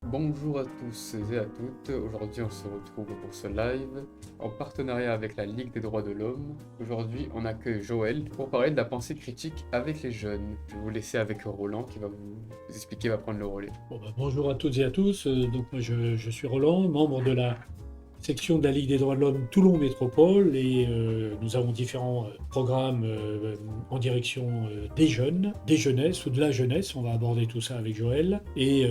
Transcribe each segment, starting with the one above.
Bonjour à tous et à toutes, aujourd'hui on se retrouve pour ce live en partenariat avec la Ligue des droits de l'homme. Aujourd'hui on accueille Joël pour parler de la pensée critique avec les jeunes. Je vais vous laisser avec Roland qui va vous expliquer, va prendre le relais. Bonjour à toutes et à tous. Donc moi je suis Roland, membre de la section de la Ligue des droits de l'homme Toulon Métropole et nous avons différents programmes en direction des jeunes, des jeunesses ou de la jeunesse. On va aborder tout ça avec Joël. Et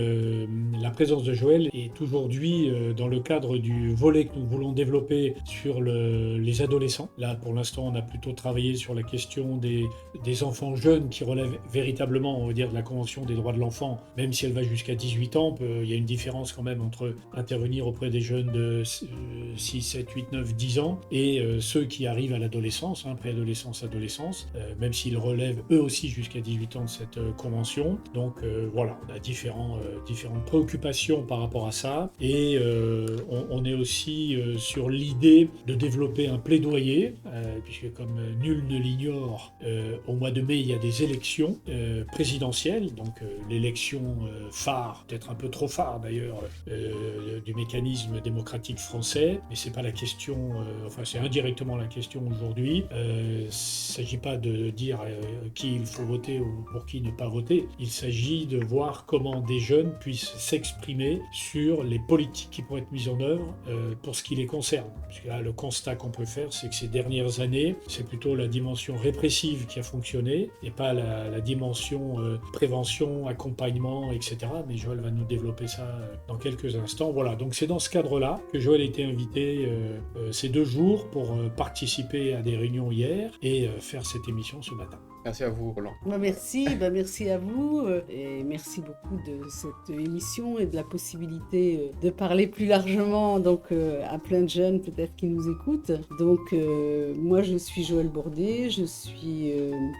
la présence de Joël est aujourd'hui dans le cadre du volet que nous voulons développer sur les adolescents. Là, pour l'instant, on a plutôt travaillé sur la question des enfants jeunes qui relèvent véritablement, on va dire, de la Convention des droits de l'enfant, même si elle va jusqu'à 18 ans. Il y a une différence quand même entre intervenir auprès des jeunes de 6, 7, 8, 9, 10 ans et ceux qui arrivent à l'adolescence, préadolescence, adolescence, même s'ils relèvent eux aussi jusqu'à 18 ans de cette convention. Donc voilà, on a différentes préoccupations par rapport à ça et on est aussi sur l'idée de développer un plaidoyer, puisque comme nul ne l'ignore, au mois de mai il y a des élections présidentielles, donc l'élection phare, peut-être un peu trop phare d'ailleurs, du mécanisme démocratique français. Mais c'est pas la question, c'est indirectement la question aujourd'hui. Il ne s'agit pas de dire qui il faut voter ou pour qui ne pas voter. Il s'agit de voir comment des jeunes puissent s'exprimer sur les politiques qui pourraient être mises en œuvre pour ce qui les concerne. Parce que là, le constat qu'on peut faire, c'est que ces dernières années, c'est plutôt la dimension répressive qui a fonctionné et pas la dimension prévention, accompagnement, etc. Mais Joël va nous développer ça dans quelques instants. Voilà, donc c'est dans ce cadre-là que Joël a été invité ces 2 jours pour participer à des réunions hier et faire cette émission ce matin. Merci à vous Roland. Merci à vous et merci beaucoup de cette émission et de la possibilité de parler plus largement donc à plein de jeunes peut-être qui nous écoutent. Donc moi je suis Joëlle Bourdet, je suis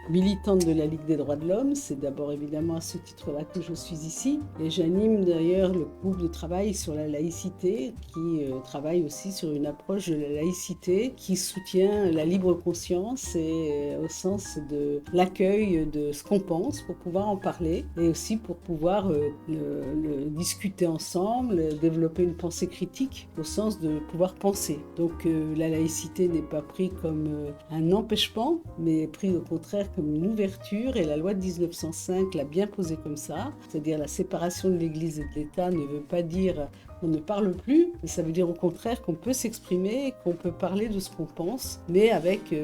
militante de la Ligue des droits de l'homme. C'est d'abord évidemment à ce titre-là que je suis ici et j'anime d'ailleurs le groupe de travail sur la laïcité qui travaille aussi sur une approche de la laïcité qui soutient la libre conscience et au sens de l'accueil de ce qu'on pense pour pouvoir en parler et aussi pour pouvoir le discuter ensemble, développer une pensée critique au sens de pouvoir penser. Donc la laïcité n'est pas prise comme un empêchement, mais prise au contraire comme une ouverture et la loi de 1905 l'a bien posée comme ça, c'est-à-dire la séparation de l'Église et de l'État ne veut pas dire on ne parle plus, mais ça veut dire au contraire qu'on peut s'exprimer, qu'on peut parler de ce qu'on pense, mais avec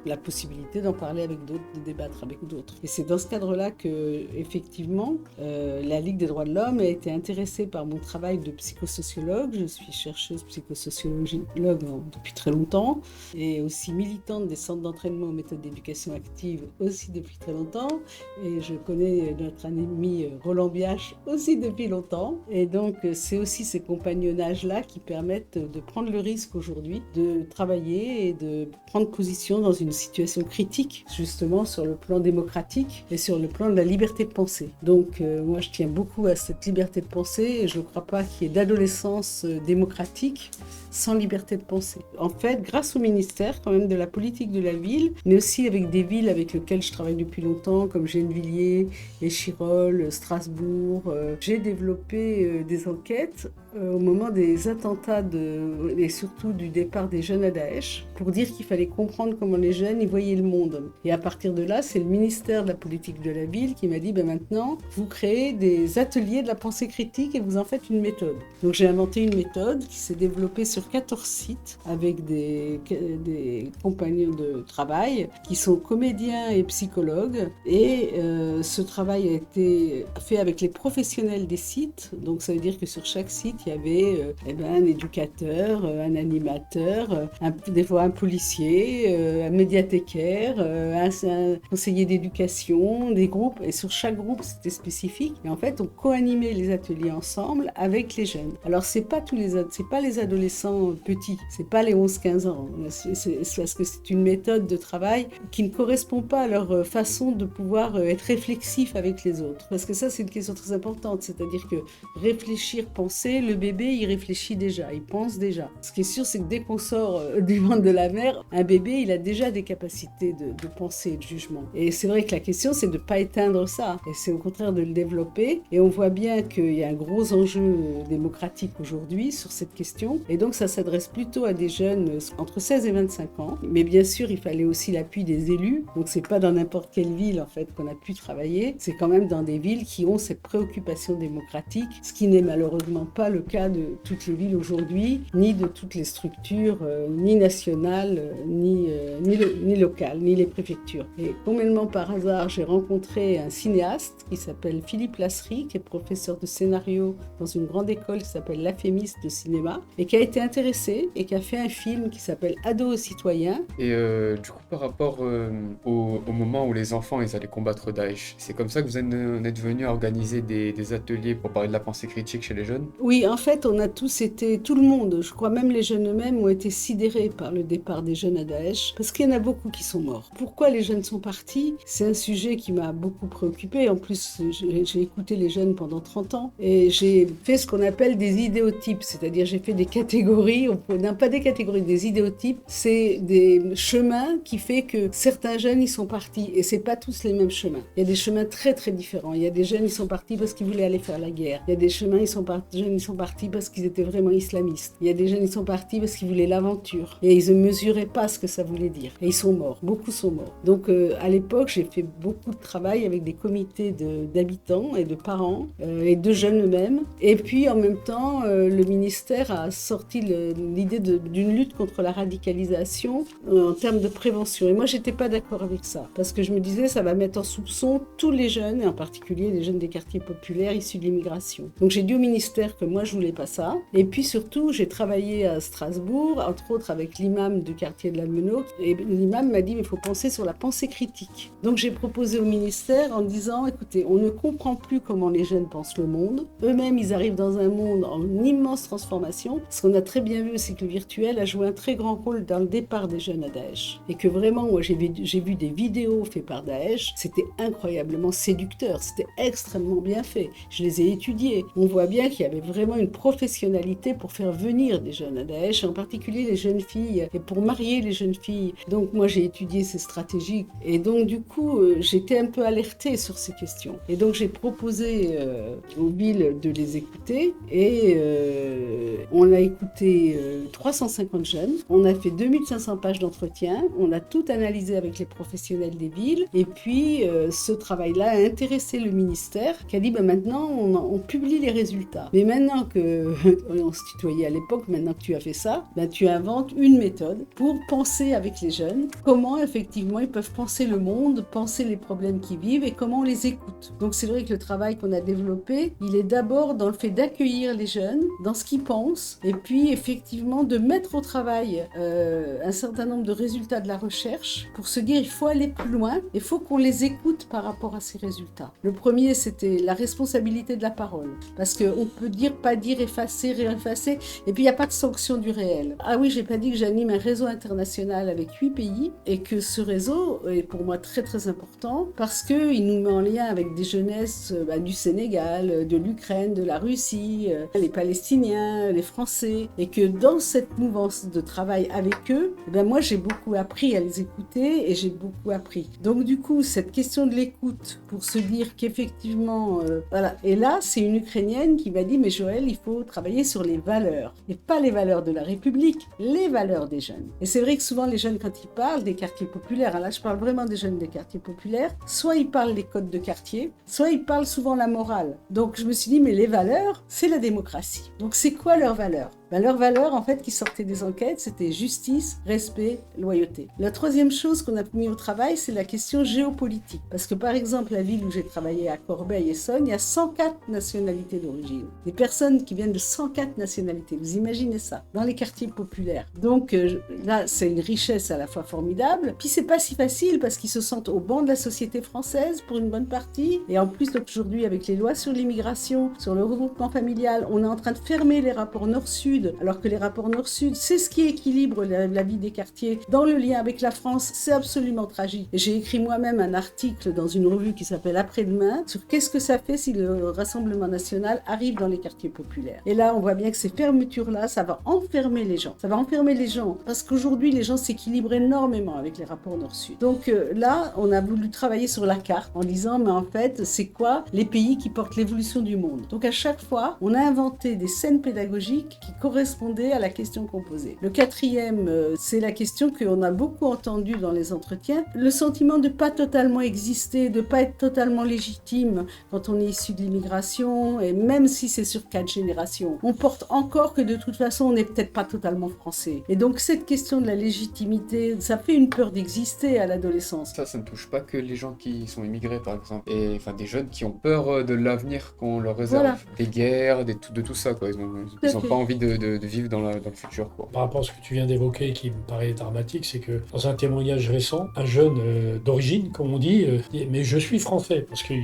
la possibilité d'en parler avec d'autres, de débattre avec d'autres. Et c'est dans ce cadre-là que, effectivement, la Ligue des droits de l'homme a été intéressée par mon travail de psychosociologue. Je suis chercheuse psychosociologue depuis très longtemps et aussi militante des centres d'entraînement aux méthodes d'éducation active aussi depuis très longtemps. Et je connais notre ami Roland Biache aussi depuis longtemps. Et donc, c'est aussi ces compagnonnages-là qui permettent de prendre le risque aujourd'hui de travailler et de prendre position dans une situation critique, justement sur le plan démocratique et sur le plan de la liberté de penser. Donc moi je tiens beaucoup à cette liberté de penser et je ne crois pas qu'il y ait d'adolescence démocratique sans liberté de penser. En fait, grâce au ministère quand même de la politique de la ville, mais aussi avec des villes avec lesquelles je travaille depuis longtemps, comme Gennevilliers, Échirolles, Strasbourg, j'ai développé des enquêtes au moment des attentats et surtout du départ des jeunes à Daesh, pour dire qu'il fallait comprendre comment les jeunes y voyaient le monde. Et à partir de là, c'est le ministère de la politique de la ville qui m'a dit maintenant, vous créez des ateliers de la pensée critique et vous en faites une méthode. Donc j'ai inventé une méthode qui s'est développée sur 14 sites avec des compagnons de travail qui sont comédiens et psychologues. Et ce travail a été fait avec les professionnels des sites. Donc ça veut dire que sur chaque site, il y avait un éducateur, un animateur, des fois un policier, un médiathécaire, un conseiller d'éducation, des groupes. Et sur chaque groupe, c'était spécifique. Et en fait, on co-animait les ateliers ensemble avec les jeunes. Alors, c'est pas les adolescents petits, c'est pas les 11-15 ans. C'est parce que c'est une méthode de travail qui ne correspond pas à leur façon de pouvoir être réflexif avec les autres. Parce que ça, c'est une question très importante. C'est-à-dire que réfléchir, penser, le bébé, il réfléchit déjà, il pense déjà. Ce qui est sûr, c'est que dès qu'on sort du ventre de la mère, un bébé, il a déjà des capacités de pensée et de jugement. Et c'est vrai que la question, c'est de ne pas éteindre ça, et c'est au contraire de le développer. Et on voit bien qu'il y a un gros enjeu démocratique aujourd'hui sur cette question. Et donc, ça s'adresse plutôt à des jeunes entre 16 et 25 ans. Mais bien sûr, il fallait aussi l'appui des élus. Donc, c'est pas dans n'importe quelle ville, en fait, qu'on a pu travailler. C'est quand même dans des villes qui ont cette préoccupation démocratique, ce qui n'est malheureusement pas le cas de toutes les villes aujourd'hui, ni de toutes les structures, ni nationales, ni locales, ni les préfectures. Et complètement par hasard, j'ai rencontré un cinéaste qui s'appelle Philippe Lasserie, qui est professeur de scénario dans une grande école qui s'appelle l'Afémis de cinéma, et qui a été intéressé et qui a fait un film qui s'appelle Ados aux citoyens. Et du coup, par rapport au moment où les enfants ils allaient combattre Daesh, c'est comme ça que vous êtes venus à organiser des ateliers pour parler de la pensée critique chez les jeunes? Oui, en fait, on a tous été, tout le monde, je crois même les jeunes eux-mêmes, ont été sidérés par le départ des jeunes à Daesh, parce qu'il y en a beaucoup qui sont morts. Pourquoi les jeunes sont partis? C'est un sujet qui m'a beaucoup préoccupée. En plus, j'ai écouté les jeunes pendant 30 ans et j'ai fait ce qu'on appelle des idéotypes, c'est-à-dire j'ai fait des catégories, non pas des catégories, des idéotypes. C'est des chemins qui fait que certains jeunes ils sont partis et c'est pas tous les mêmes chemins. Il y a des chemins très très différents. Il y a des jeunes ils sont partis parce qu'ils voulaient aller faire la guerre. Il y a des chemins jeunes ils sont partis parce qu'ils étaient vraiment islamistes. Il y a des jeunes ils sont partis parce qu'ils voulaient l'aventure et ils ne mesuraient pas ce que ça voulait dire. Et ils sont morts, beaucoup sont morts. Donc à l'époque j'ai fait beaucoup de travail avec des comités d'habitants et de parents et de jeunes eux-mêmes. Et puis en même temps le ministère a sorti l'idée d'une lutte contre la radicalisation en termes de prévention. Et moi j'étais pas d'accord avec ça parce que je me disais ça va mettre en soupçon tous les jeunes et en particulier les jeunes des quartiers populaires issus de l'immigration. Donc j'ai dit au ministère que moi je voulais pas ça. Et puis surtout j'ai travaillé à Strasbourg, entre autres avec l'imam du quartier de la Meneau. Et l'imam m'a dit mais il faut penser sur la pensée critique. Donc j'ai proposé au ministère en disant écoutez, on ne comprend plus comment les jeunes pensent le monde. Eux-mêmes ils arrivent dans un monde en immense transformation. Ce qu'on a très bien vu c'est que le virtuel a joué un très grand rôle dans le départ des jeunes à Daesh. Et que vraiment moi j'ai vu des vidéos faites par Daesh, c'était incroyablement séducteur, c'était extrêmement bien fait. Je les ai étudiés. On voit bien qu'il y avait vraiment une professionnalité pour faire venir des jeunes à Daesh, en particulier les jeunes filles, et pour marier les jeunes filles. Donc moi j'ai étudié ces stratégies et donc du coup j'étais un peu alertée sur ces questions. Et donc j'ai proposé aux villes de les écouter et on a écouté 350 jeunes, on a fait 2500 pages d'entretien, on a tout analysé avec les professionnels des villes et puis ce travail-là a intéressé le ministère qui a dit maintenant on publie les résultats. Mais maintenant que on se tutoyait à l'époque, maintenant que tu as fait ça, tu inventes une méthode pour penser avec les jeunes, comment effectivement ils peuvent penser le monde, penser les problèmes qu'ils vivent et comment on les écoute. Donc c'est vrai que le travail qu'on a développé, il est d'abord dans le fait d'accueillir les jeunes, dans ce qu'ils pensent, et puis effectivement de mettre au travail un certain nombre de résultats de la recherche pour se dire il faut aller plus loin, il faut qu'on les écoute par rapport à ces résultats. Le premier c'était la responsabilité de la parole, parce qu'on peut dire, pas dire, effacer, réeffacer, et puis il n'y a pas de sanction du réel. Ah oui, j'ai pas dit que j'anime un réseau international avec 8 pays, et que ce réseau est pour moi très très important, parce qu'il nous met en lien avec des jeunesses du Sénégal, de l'Ukraine, de la Russie, les Palestiniens, les Français, et que dans cette mouvance de travail avec eux, moi j'ai beaucoup appris à les écouter, et j'ai beaucoup appris. Donc du coup, cette question de l'écoute, pour se dire qu'effectivement, voilà, et là c'est une Ukrainienne qui m'a dit mais Joël, il faut travailler sur les valeurs, et pas les valeurs de la République, les valeurs des jeunes. Et c'est vrai que souvent les jeunes quand ils parlent des quartiers populaires, là je parle vraiment des jeunes des quartiers populaires, soit ils parlent des codes de quartier, soit ils parlent souvent la morale. Donc je me suis dit mais les valeurs, c'est la démocratie. Donc c'est quoi leurs valeurs? Leurs valeurs, en fait, qui sortaient des enquêtes, c'était justice, respect, loyauté. La troisième chose qu'on a mis au travail, c'est la question géopolitique. Parce que, par exemple, la ville où j'ai travaillé à Corbeil-Essonnes, il y a 104 nationalités d'origine. Des personnes qui viennent de 104 nationalités. Vous imaginez ça, dans les quartiers populaires. Donc là, c'est une richesse à la fois formidable. Puis c'est pas si facile parce qu'ils se sentent au banc de la société française pour une bonne partie. Et en plus, aujourd'hui, avec les lois sur l'immigration, sur le regroupement familial, on est en train de fermer les rapports nord-sud Nord-Sud, alors que les rapports Nord-Sud, c'est ce qui équilibre la vie des quartiers dans le lien avec la France, c'est absolument tragique. Et j'ai écrit moi-même un article dans une revue qui s'appelle Après-demain sur qu'est-ce que ça fait si le Rassemblement national arrive dans les quartiers populaires. Et là, on voit bien que ces fermetures-là, ça va enfermer les gens. Ça va enfermer les gens parce qu'aujourd'hui, les gens s'équilibrent énormément avec les rapports Nord-Sud. Donc là, on a voulu travailler sur la carte en disant, mais en fait, c'est quoi les pays qui portent l'évolution du monde? Donc à chaque fois, on a inventé des scènes pédagogiques qui correspondaient à la question qu'on posait. Le quatrième, c'est la question qu'on a beaucoup entendue dans les entretiens, le sentiment de ne pas totalement exister, de ne pas être totalement légitime quand on est issu de l'immigration, et même si c'est sur 4 générations, on porte encore que de toute façon, on n'est peut-être pas totalement français. Et donc cette question de la légitimité, ça fait une peur d'exister à l'adolescence. Ça ne touche pas que les gens qui sont immigrés, par exemple, et enfin des jeunes qui ont peur de l'avenir qu'on leur réserve, Voilà. des guerres, de tout ça, quoi. Ils n'ont pas envie de vivre dans le futur, quoi. Par rapport à ce que tu viens d'évoquer, qui me paraît dramatique, c'est que dans un témoignage récent, un jeune d'origine, comme on dit, mais je suis français, parce qu'il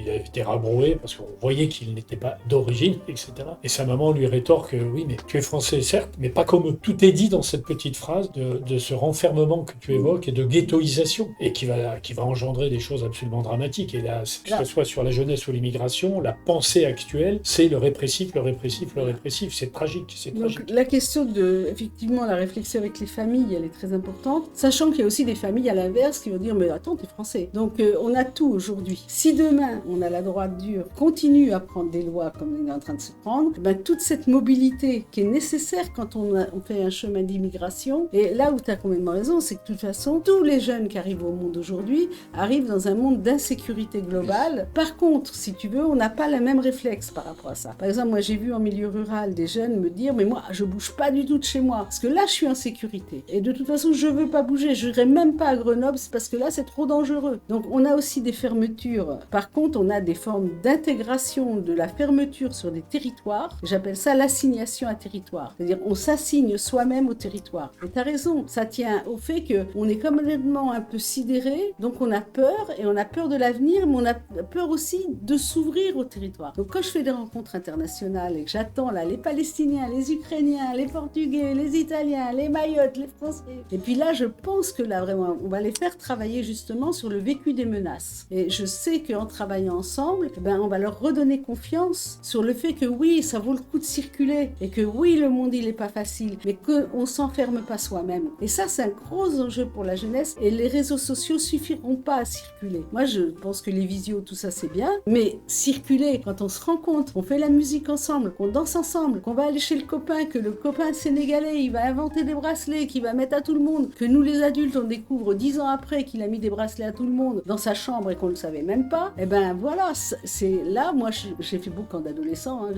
a été rabroué, parce qu'on voyait qu'il n'était pas d'origine, etc. Et sa maman lui rétorque, oui, mais tu es français, certes, mais pas comme eux. Tout est dit dans cette petite phrase de ce renfermement que tu évoques et de ghettoisation, et qui va engendrer des choses absolument dramatiques. Et là, que ce soit sur la jeunesse ou l'immigration, la pensée actuelle, c'est le répressif, le répressif, le répressif. C'est tragique, c'est tragique. Donc la question de, effectivement, la réflexion avec les familles, elle est très importante, sachant qu'il y a aussi des familles à l'inverse qui vont dire, mais attends, t'es français. Donc on a tout aujourd'hui. Si demain, on a la droite dure, continue à prendre des lois comme on est en train de se prendre, ben, toute cette mobilité qui est nécessaire quand on fait un chemin d'immigration, et là où tu as complètement raison, c'est que de toute façon, tous les jeunes qui arrivent au monde aujourd'hui arrivent dans un monde d'insécurité globale. Par contre, si tu veux, on n'a pas le même réflexe par rapport à ça. Par exemple, moi j'ai vu en milieu rural des jeunes me dire, mais moi je bouge pas du tout de chez moi, parce que là je suis en sécurité. Et de toute façon, je veux pas bouger, je n'irai même pas à Grenoble, c'est parce que là c'est trop dangereux. Donc on a aussi des fermetures. Par contre, on a des formes d'intégration de la fermeture sur des territoires. J'appelle ça l'assignation à territoire. C'est-à-dire on s'assigne soi-même au territoire. Et tu as raison, ça tient au fait qu'on est complètement un peu sidéré, donc on a peur, et on a peur de l'avenir, mais on a peur aussi de s'ouvrir au territoire. Donc quand je fais des rencontres internationales et que j'attends là les Palestiniens, les Ukrainiens, les Portugais, les Italiens, les Mayottes, les Français, et puis là je pense que là vraiment on va les faire travailler justement sur le vécu des menaces. Et je sais qu'en travaillant ensemble, ben, on va leur redonner confiance sur le fait que oui, ça vaut le coup de circuler, et que oui, le monde il est pas facile, mais qu'on s'enferme pas soi-même. Et ça c'est un gros enjeu pour la jeunesse, et les réseaux sociaux suffiront pas à circuler. Moi je pense que les visios, tout ça c'est bien, mais circuler, quand on se rencontre, on fait la musique ensemble, qu'on danse ensemble, qu'on va aller chez le copain, que le copain sénégalais il va inventer des bracelets qu'il va mettre à tout le monde, que nous les adultes on découvre 10 ans après qu'il a mis des bracelets à tout le monde dans sa chambre et qu'on le savait même pas, et ben voilà, c'est là, moi j'ai fait beaucoup d'adolescents, hein,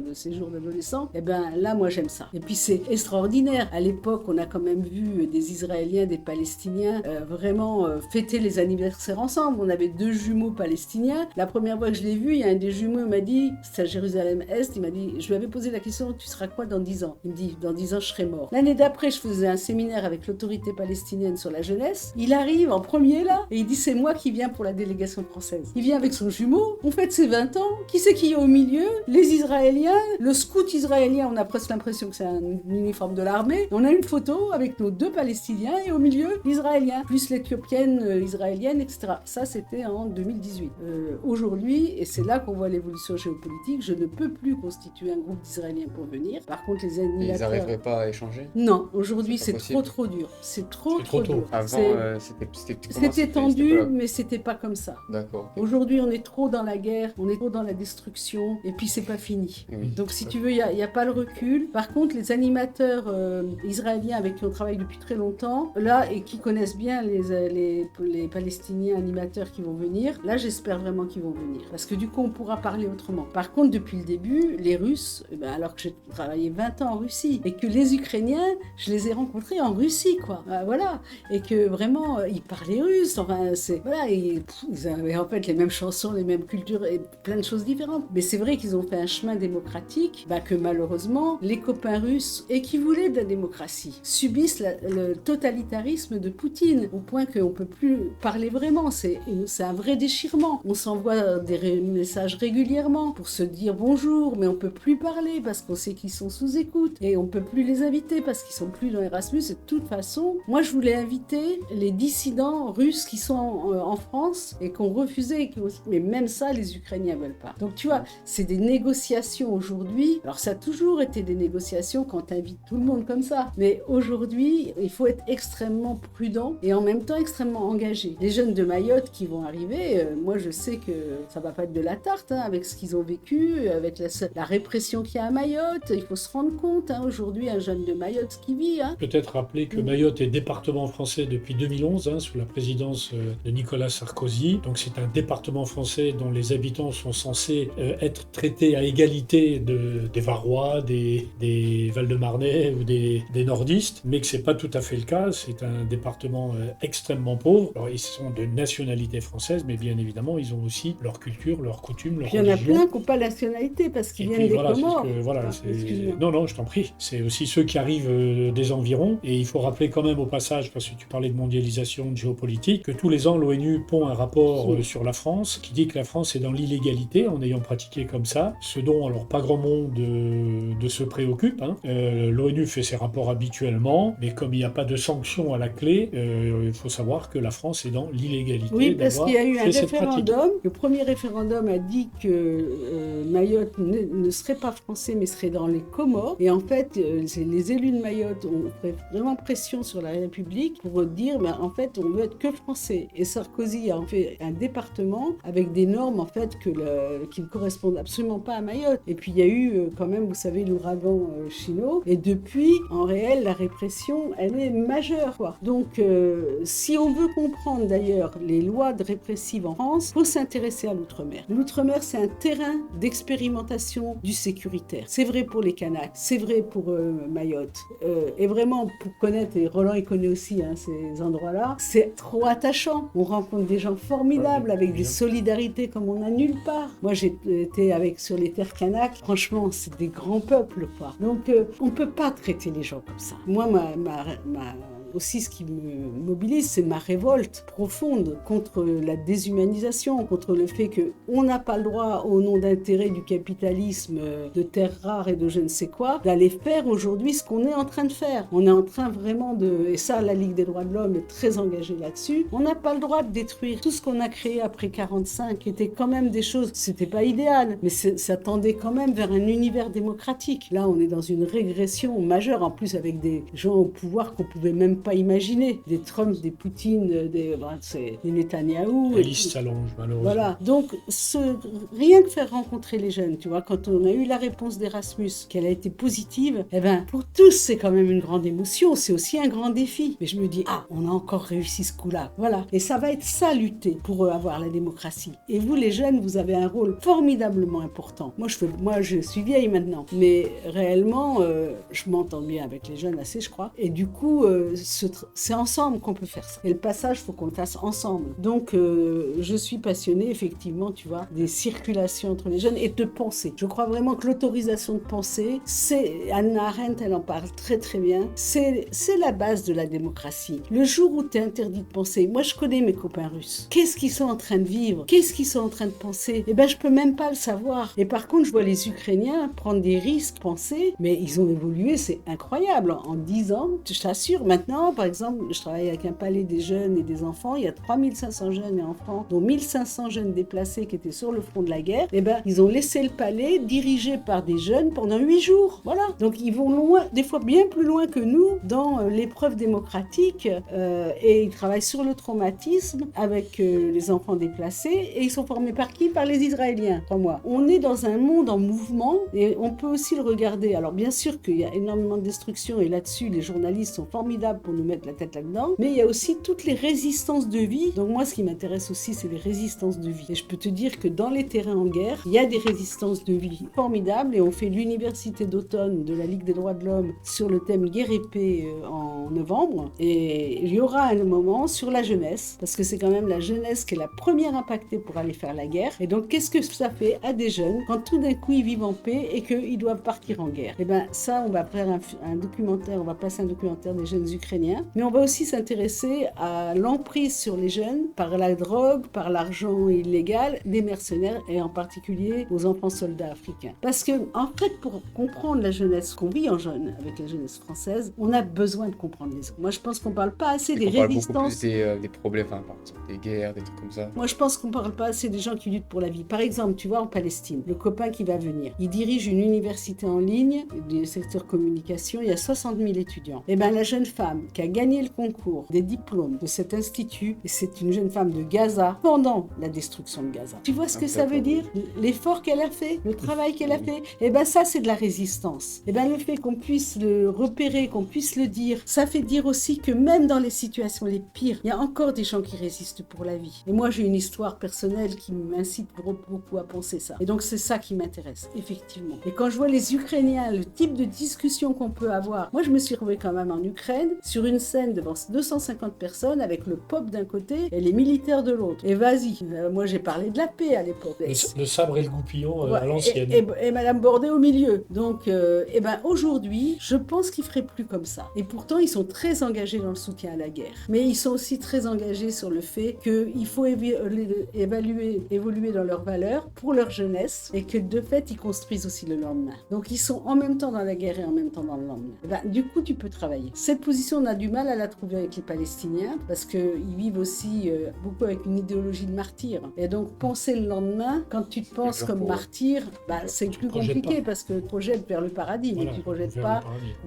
le séjour d'adolescents, et ben là moi j'aime ça. Et puis c'est extraordinaire, à l'époque on a quand même vu des Israéliens, des Palestiniens vraiment fêter les anniversaires ensemble. On avait 2 jumeaux palestiniens. La première fois que je l'ai vu, il y a un des jumeaux qui m'a dit, c'est à Jérusalem-Est, il m'a dit, je lui avais posé la question, tu seras quoi dans 10 ans? Il me dit, dans 10 ans je serai mort. L'année d'après, je faisais un séminaire avec l'autorité palestinienne sur la jeunesse. Il arrive en premier là, et il dit, c'est moi qui viens pour la délégation française. Il vient avec son jumeau, on fête ses 20 ans, qui c'est qui est au milieu? Les Israéliens, le scout israélien, on a presque l'impression que c'est un uniforme de l'armée. On a une photo avec nos 2 Palestiniens, et au milieu, l'Israélien, plus l'Éthiopienne israélienne, etc. Ça, c'était en 2018. Aujourd'hui, et c'est là qu'on voit l'évolution géopolitique, je ne peux plus constituer un groupe d'Israéliens pour venir. Par contre, les animateurs... Ils n'arriveraient pas à échanger? Non, aujourd'hui, c'est possible. trop dur. C'est trop trop dur. tôt. Avant, C'était tendu, mais c'était pas comme ça. D'accord. Aujourd'hui, on est trop dans la guerre, on est trop dans la destruction, et puis c'est pas fini. Oui, Donc si tu veux, il n'y a pas le recul. Par contre, les animateurs israéliens avec qui on travaille depuis très longtemps, là, et qui connaissent bien les Palestiniens animateurs qui vont venir, là, j'espère vraiment qu'ils vont venir. Parce que du coup, on pourra parler autrement. Par contre, depuis le début, les Russes, alors que j'ai travaillé 20 ans en Russie, et que les Ukrainiens, je les ai rencontrés en Russie, quoi. Voilà. Et que vraiment, ils parlaient russe. Enfin, c'est... Voilà, ils avaient en fait les mêmes chansons, les mêmes cultures, et plein de choses différentes. Mais c'est vrai qu'ils ont fait un chemin démocratique, que malheureusement, les copains russes, et qui voulaient de la démocratie, subissent le totalitarisme de Poutine, au point qu'on ne peut plus parler vraiment. C'est un vrai déchirement. On s'envoie des messages régulièrement pour se dire bonjour, mais on ne peut plus parler parce qu'on sait qu'ils sont sous écoute et on peut plus les inviter parce qu'ils sont plus dans Erasmus. Et de toute façon, moi je voulais inviter les dissidents russes qui sont en France et qu'on refusait, mais même ça les Ukrainiens veulent pas. Donc tu vois, c'est des négociations aujourd'hui. Alors ça a toujours été des négociations quand tu invites tout le monde comme ça, mais aujourd'hui il faut être extrêmement prudent et en même temps extrêmement engagé. Les jeunes de Mayotte qui vont arriver, moi je sais que ça va pas être de la tarte avec ce qu'ils ont vécu, avec la répression qu'il y a à Mayotte. Il faut se rendre compte aujourd'hui un jeune de Mayotte ce qu'il vit. Peut-être rappeler que Mayotte est département français depuis 2011 sous la présidence de Nicolas Sarkozy. Donc c'est un département français dont les habitants sont censés être traités à égalité des Varois, des Val-de-Marnais ou des nordistes, mais que c'est pas tout à fait le cas. C'est un département extrêmement pauvre. Alors ils sont de nationalité française, mais bien évidemment ils ont aussi leur culture, leurs coutumes, leur religion. Il y en a plein qui n'ont pas la nationalité parce qu'ils viennent des Comores. Non, je t'en prie. C'est aussi ceux qui arrivent des environs. Et il faut rappeler quand même au passage, parce que tu parlais de mondialisation, de géopolitique, que tous les ans l'ONU pond un rapport sur la France qui dit que la France est dans l'illégalité en ayant pratiqué comme ça, ce dont alors pas grand monde de se préoccupe. L'ONU fait ses rapports habituellement, mais comme il n'y a pas de sanctions à la clé, il faut savoir que la France est dans l'illégalité. Oui, parce qu'il y a eu un référendum. Le premier référendum a dit que Mayotte ne serait pas français, mais serait dans les Comores. Et en fait, les élus de Mayotte ont fait vraiment pression sur la République pour dire, en fait, on veut être que français. Et Sarkozy a en fait un département avec des normes en fait qui ne correspondent absolument pas à Mayotte. Et puis il y a eu quand même, vous savez, l'ouragan Chino. Et depuis, en réel, la répression, elle est majeure, quoi. Donc, si on veut comprendre d'ailleurs les lois répressives en France, il faut s'intéresser à l'outre-mer. L'outre-mer, c'est un terrain d'expérimentation du sécuritaire. C'est vrai pour les Kanaks, c'est vrai pour Mayotte. Et vraiment, pour connaître, et Roland il connaît aussi ces endroits-là, c'est trop attachant. On rencontre des gens formidables avec des solidarités comme on n'a nulle part. Moi, j'ai été sur les terres Kanaks. Franchement, c'est des grands peuples, quoi. Donc, on ne peut pas traiter les gens comme ça. Moi, aussi, ce qui me mobilise, c'est ma révolte profonde contre la déshumanisation, contre le fait qu'on n'a pas le droit, au nom d'intérêt du capitalisme, de terres rares et de je ne sais quoi, d'aller faire aujourd'hui ce qu'on est en train de faire. On est en train vraiment et ça, la Ligue des droits de l'homme est très engagée là-dessus, on n'a pas le droit de détruire tout ce qu'on a créé après 45, qui était quand même des choses, c'était pas idéal, mais ça tendait quand même vers un univers démocratique. Là, on est dans une régression majeure, en plus avec des gens au pouvoir qu'on pouvait même pas imaginer, des Trump, des Poutine, des Netanyahou. La liste s'allonge, malheureusement. Voilà, donc rien que faire rencontrer les jeunes, tu vois, quand on a eu la réponse d'Erasmus, qu'elle a été positive, pour tous c'est quand même une grande émotion, c'est aussi un grand défi. Mais je me dis, on a encore réussi ce coup-là, voilà. Et ça va être ça, lutter pour avoir la démocratie. Et vous les jeunes, vous avez un rôle formidablement important. Moi je suis vieille maintenant, mais réellement, je m'entends bien avec les jeunes assez, je crois. Et du coup, c'est ensemble qu'on peut faire ça. Et le passage, il faut qu'on le fasse ensemble. Donc, je suis passionnée, effectivement, tu vois, des circulations entre les jeunes et de penser. Je crois vraiment que l'autorisation de penser, Hannah Arendt, elle en parle très très bien, c'est la base de la démocratie. Le jour où tu es interdit de penser, moi je connais mes copains russes, qu'est-ce qu'ils sont en train de vivre? Qu'est-ce qu'ils sont en train de penser? Je peux même pas le savoir. Et par contre, je vois les Ukrainiens prendre des risques, penser, mais ils ont évolué, c'est incroyable. En 10 ans, je t'assure, maintenant, par exemple, je travaille avec un palais des jeunes et des enfants, il y a 3500 jeunes et enfants, dont 1500 jeunes déplacés qui étaient sur le front de la guerre, ils ont laissé le palais dirigé par des jeunes pendant 8 jours. Voilà. Donc ils vont loin, des fois bien plus loin que nous, dans l'épreuve démocratique, et ils travaillent sur le traumatisme avec les enfants déplacés, et ils sont formés par qui? Par les Israéliens, crois-moi. On est dans un monde en mouvement, et on peut aussi le regarder. Alors bien sûr qu'il y a énormément de destruction, et là-dessus, les journalistes sont formidables pour nous mettre la tête là-dedans, mais il y a aussi toutes les résistances de vie. Donc moi, ce qui m'intéresse aussi, c'est les résistances de vie. Et je peux te dire que dans les terrains en guerre, il y a des résistances de vie formidables, et on fait l'université d'automne de la Ligue des droits de l'homme sur le thème guerre et paix en novembre, et il y aura un moment sur la jeunesse, parce que c'est quand même la jeunesse qui est la première impactée pour aller faire la guerre. Et donc, qu'est-ce que ça fait à des jeunes quand tout d'un coup ils vivent en paix et qu'ils doivent partir en guerre? Ça, on va faire un documentaire, on va passer un documentaire des jeunes Ukrainiens ukrainiens, mais on va aussi s'intéresser à l'emprise sur les jeunes par la drogue, par l'argent illégal des mercenaires et en particulier aux enfants soldats africains. Parce que, en fait, pour comprendre la jeunesse qu'on vit en jeune, avec la jeunesse française, on a besoin de comprendre les autres. Moi, je pense qu'on parle pas assez des On parle beaucoup résistances. plus des problèmes, enfin, par exemple, des guerres, des trucs comme ça. Moi, je pense qu'on parle pas assez des gens qui luttent pour la vie. Par exemple, tu vois, en Palestine, le copain qui va venir, il dirige une université en ligne du secteur communication, il y a 60 000 étudiants. Et bien, la jeune femme qui a gagné le concours des diplômes de cet institut, et c'est une jeune femme de Gaza, pendant la destruction de Gaza. Tu vois ce que ça veut dire? L'effort qu'elle a fait, le travail qu'elle a fait, et bien ça, c'est de la résistance. Et bien le fait qu'on puisse le repérer, qu'on puisse le dire, ça fait dire aussi que même dans les situations les pires, il y a encore des gens qui résistent pour la vie. Et moi, j'ai une histoire personnelle qui m'incite beaucoup à penser ça. Et donc, c'est ça qui m'intéresse, effectivement. Et quand je vois les Ukrainiens, le type de discussion qu'on peut avoir, moi, je me suis retrouvée quand même en Ukraine, sur une scène devant 250 personnes, avec le pop d'un côté et les militaires de l'autre. Et vas-y, moi, j'ai parlé de la paix à l'époque. Le sabre et le goupillon à l'ancienne. Et Madame Bordet au milieu. Donc, et ben aujourd'hui, je pense qu'ils feraient plus comme ça. Et pourtant, ils sont très engagés dans le soutien à la guerre. Mais ils sont aussi très engagés sur le fait qu'il faut évoluer dans leurs valeurs pour leur jeunesse et que de fait, ils construisent aussi le lendemain. Donc, ils sont en même temps dans la guerre et en même temps dans le lendemain. Et ben, du coup, tu peux travailler. Cette position, on a du mal à la trouver avec les Palestiniens parce qu'ils vivent aussi beaucoup avec une idéologie de martyr. Et donc, penser le lendemain, quand tu te penses comme martyr, bah, c'est plus compliqué parce que tu projettes vers le paradis, mais tu ne projettes pas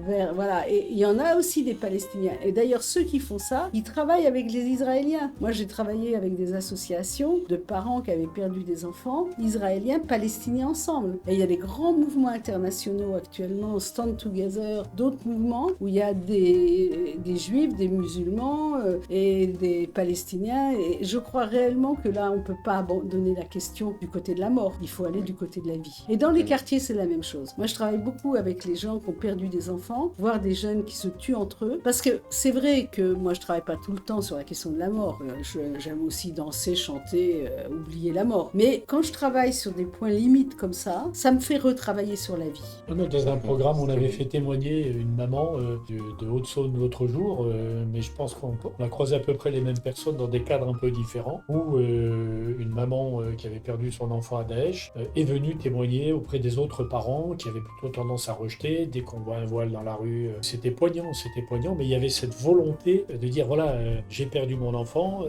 vers... Voilà. Et il y en a aussi des Palestiniens. Et d'ailleurs, ceux qui font ça, ils travaillent avec les Israéliens. Moi, j'ai travaillé avec des associations de parents qui avaient perdu des enfants, israéliens, palestiniens ensemble. Et il y a des grands mouvements internationaux actuellement, Stand Together, d'autres mouvements où il y a des juifs, des musulmans et des palestiniens. Et je crois réellement que là, on ne peut pas abandonner la question du côté de la mort. Il faut aller du côté de la vie. Et dans les quartiers, c'est la même chose. Moi, je travaille beaucoup avec les gens qui ont perdu des enfants, voire des jeunes qui se tuent entre eux. Parce que c'est vrai que moi, je travaille pas tout le temps sur la question de la mort. J'aime aussi danser, chanter, oublier la mort. Mais quand je travaille sur des points limites comme ça me fait retravailler sur la vie. Dans un programme, on avait fait témoigner une maman de Haute-Saône l'autre jour, mais je pense qu'on a croisé à peu près les mêmes personnes dans des cadres un peu différents, où une maman qui avait perdu son enfant à Daesh est venue témoigner auprès des autres parents qui avaient plutôt tendance à rejeter dès qu'on voit un voile dans la rue. C'était poignant, mais il y avait cette volonté de dire voilà, j'ai perdu mon enfant,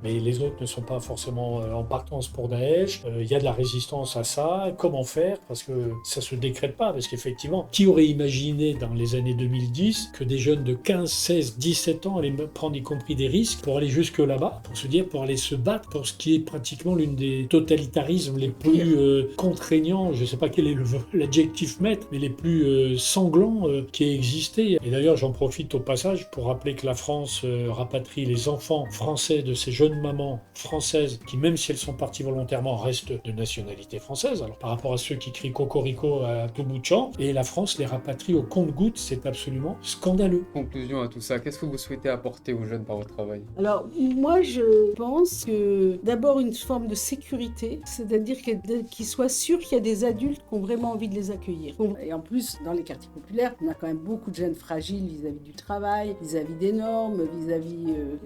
mais les autres ne sont pas forcément en partance pour Daesh, il y a de la résistance à ça, comment faire? Parce que ça se décrète pas, parce qu'effectivement, qui aurait imaginé dans les années 2010 que des jeunes de 15, 16, 17 ans allaient prendre y compris des risques pour aller jusque là-bas, pour aller se battre pour ce qui est pratiquement l'une des totalitarismes les plus contraignants, je ne sais pas quel est l'adjectif maître, mais les plus sanglants qui aient existé. Et d'ailleurs, j'en profite au passage pour rappeler que la France rapatrie les enfants français de ces jeunes mamans françaises qui, même si elles sont parties volontairement, restent de nationalité française. Alors par rapport à ceux qui crient cocorico à tout bout de champ, et la France les rapatrie au compte-gouttes, c'est absolument scandaleux. Conclusion à tout ça, qu'est-ce que vous souhaitez apporter aux jeunes par votre travail? Alors, moi, je pense que d'abord une forme de sécurité, c'est-à-dire qu'ils soient sûrs qu'il y a des adultes qui ont vraiment envie de les accueillir. Et en plus, dans les quartiers populaires, on a quand même beaucoup de jeunes fragiles vis-à-vis du travail, vis-à-vis des normes,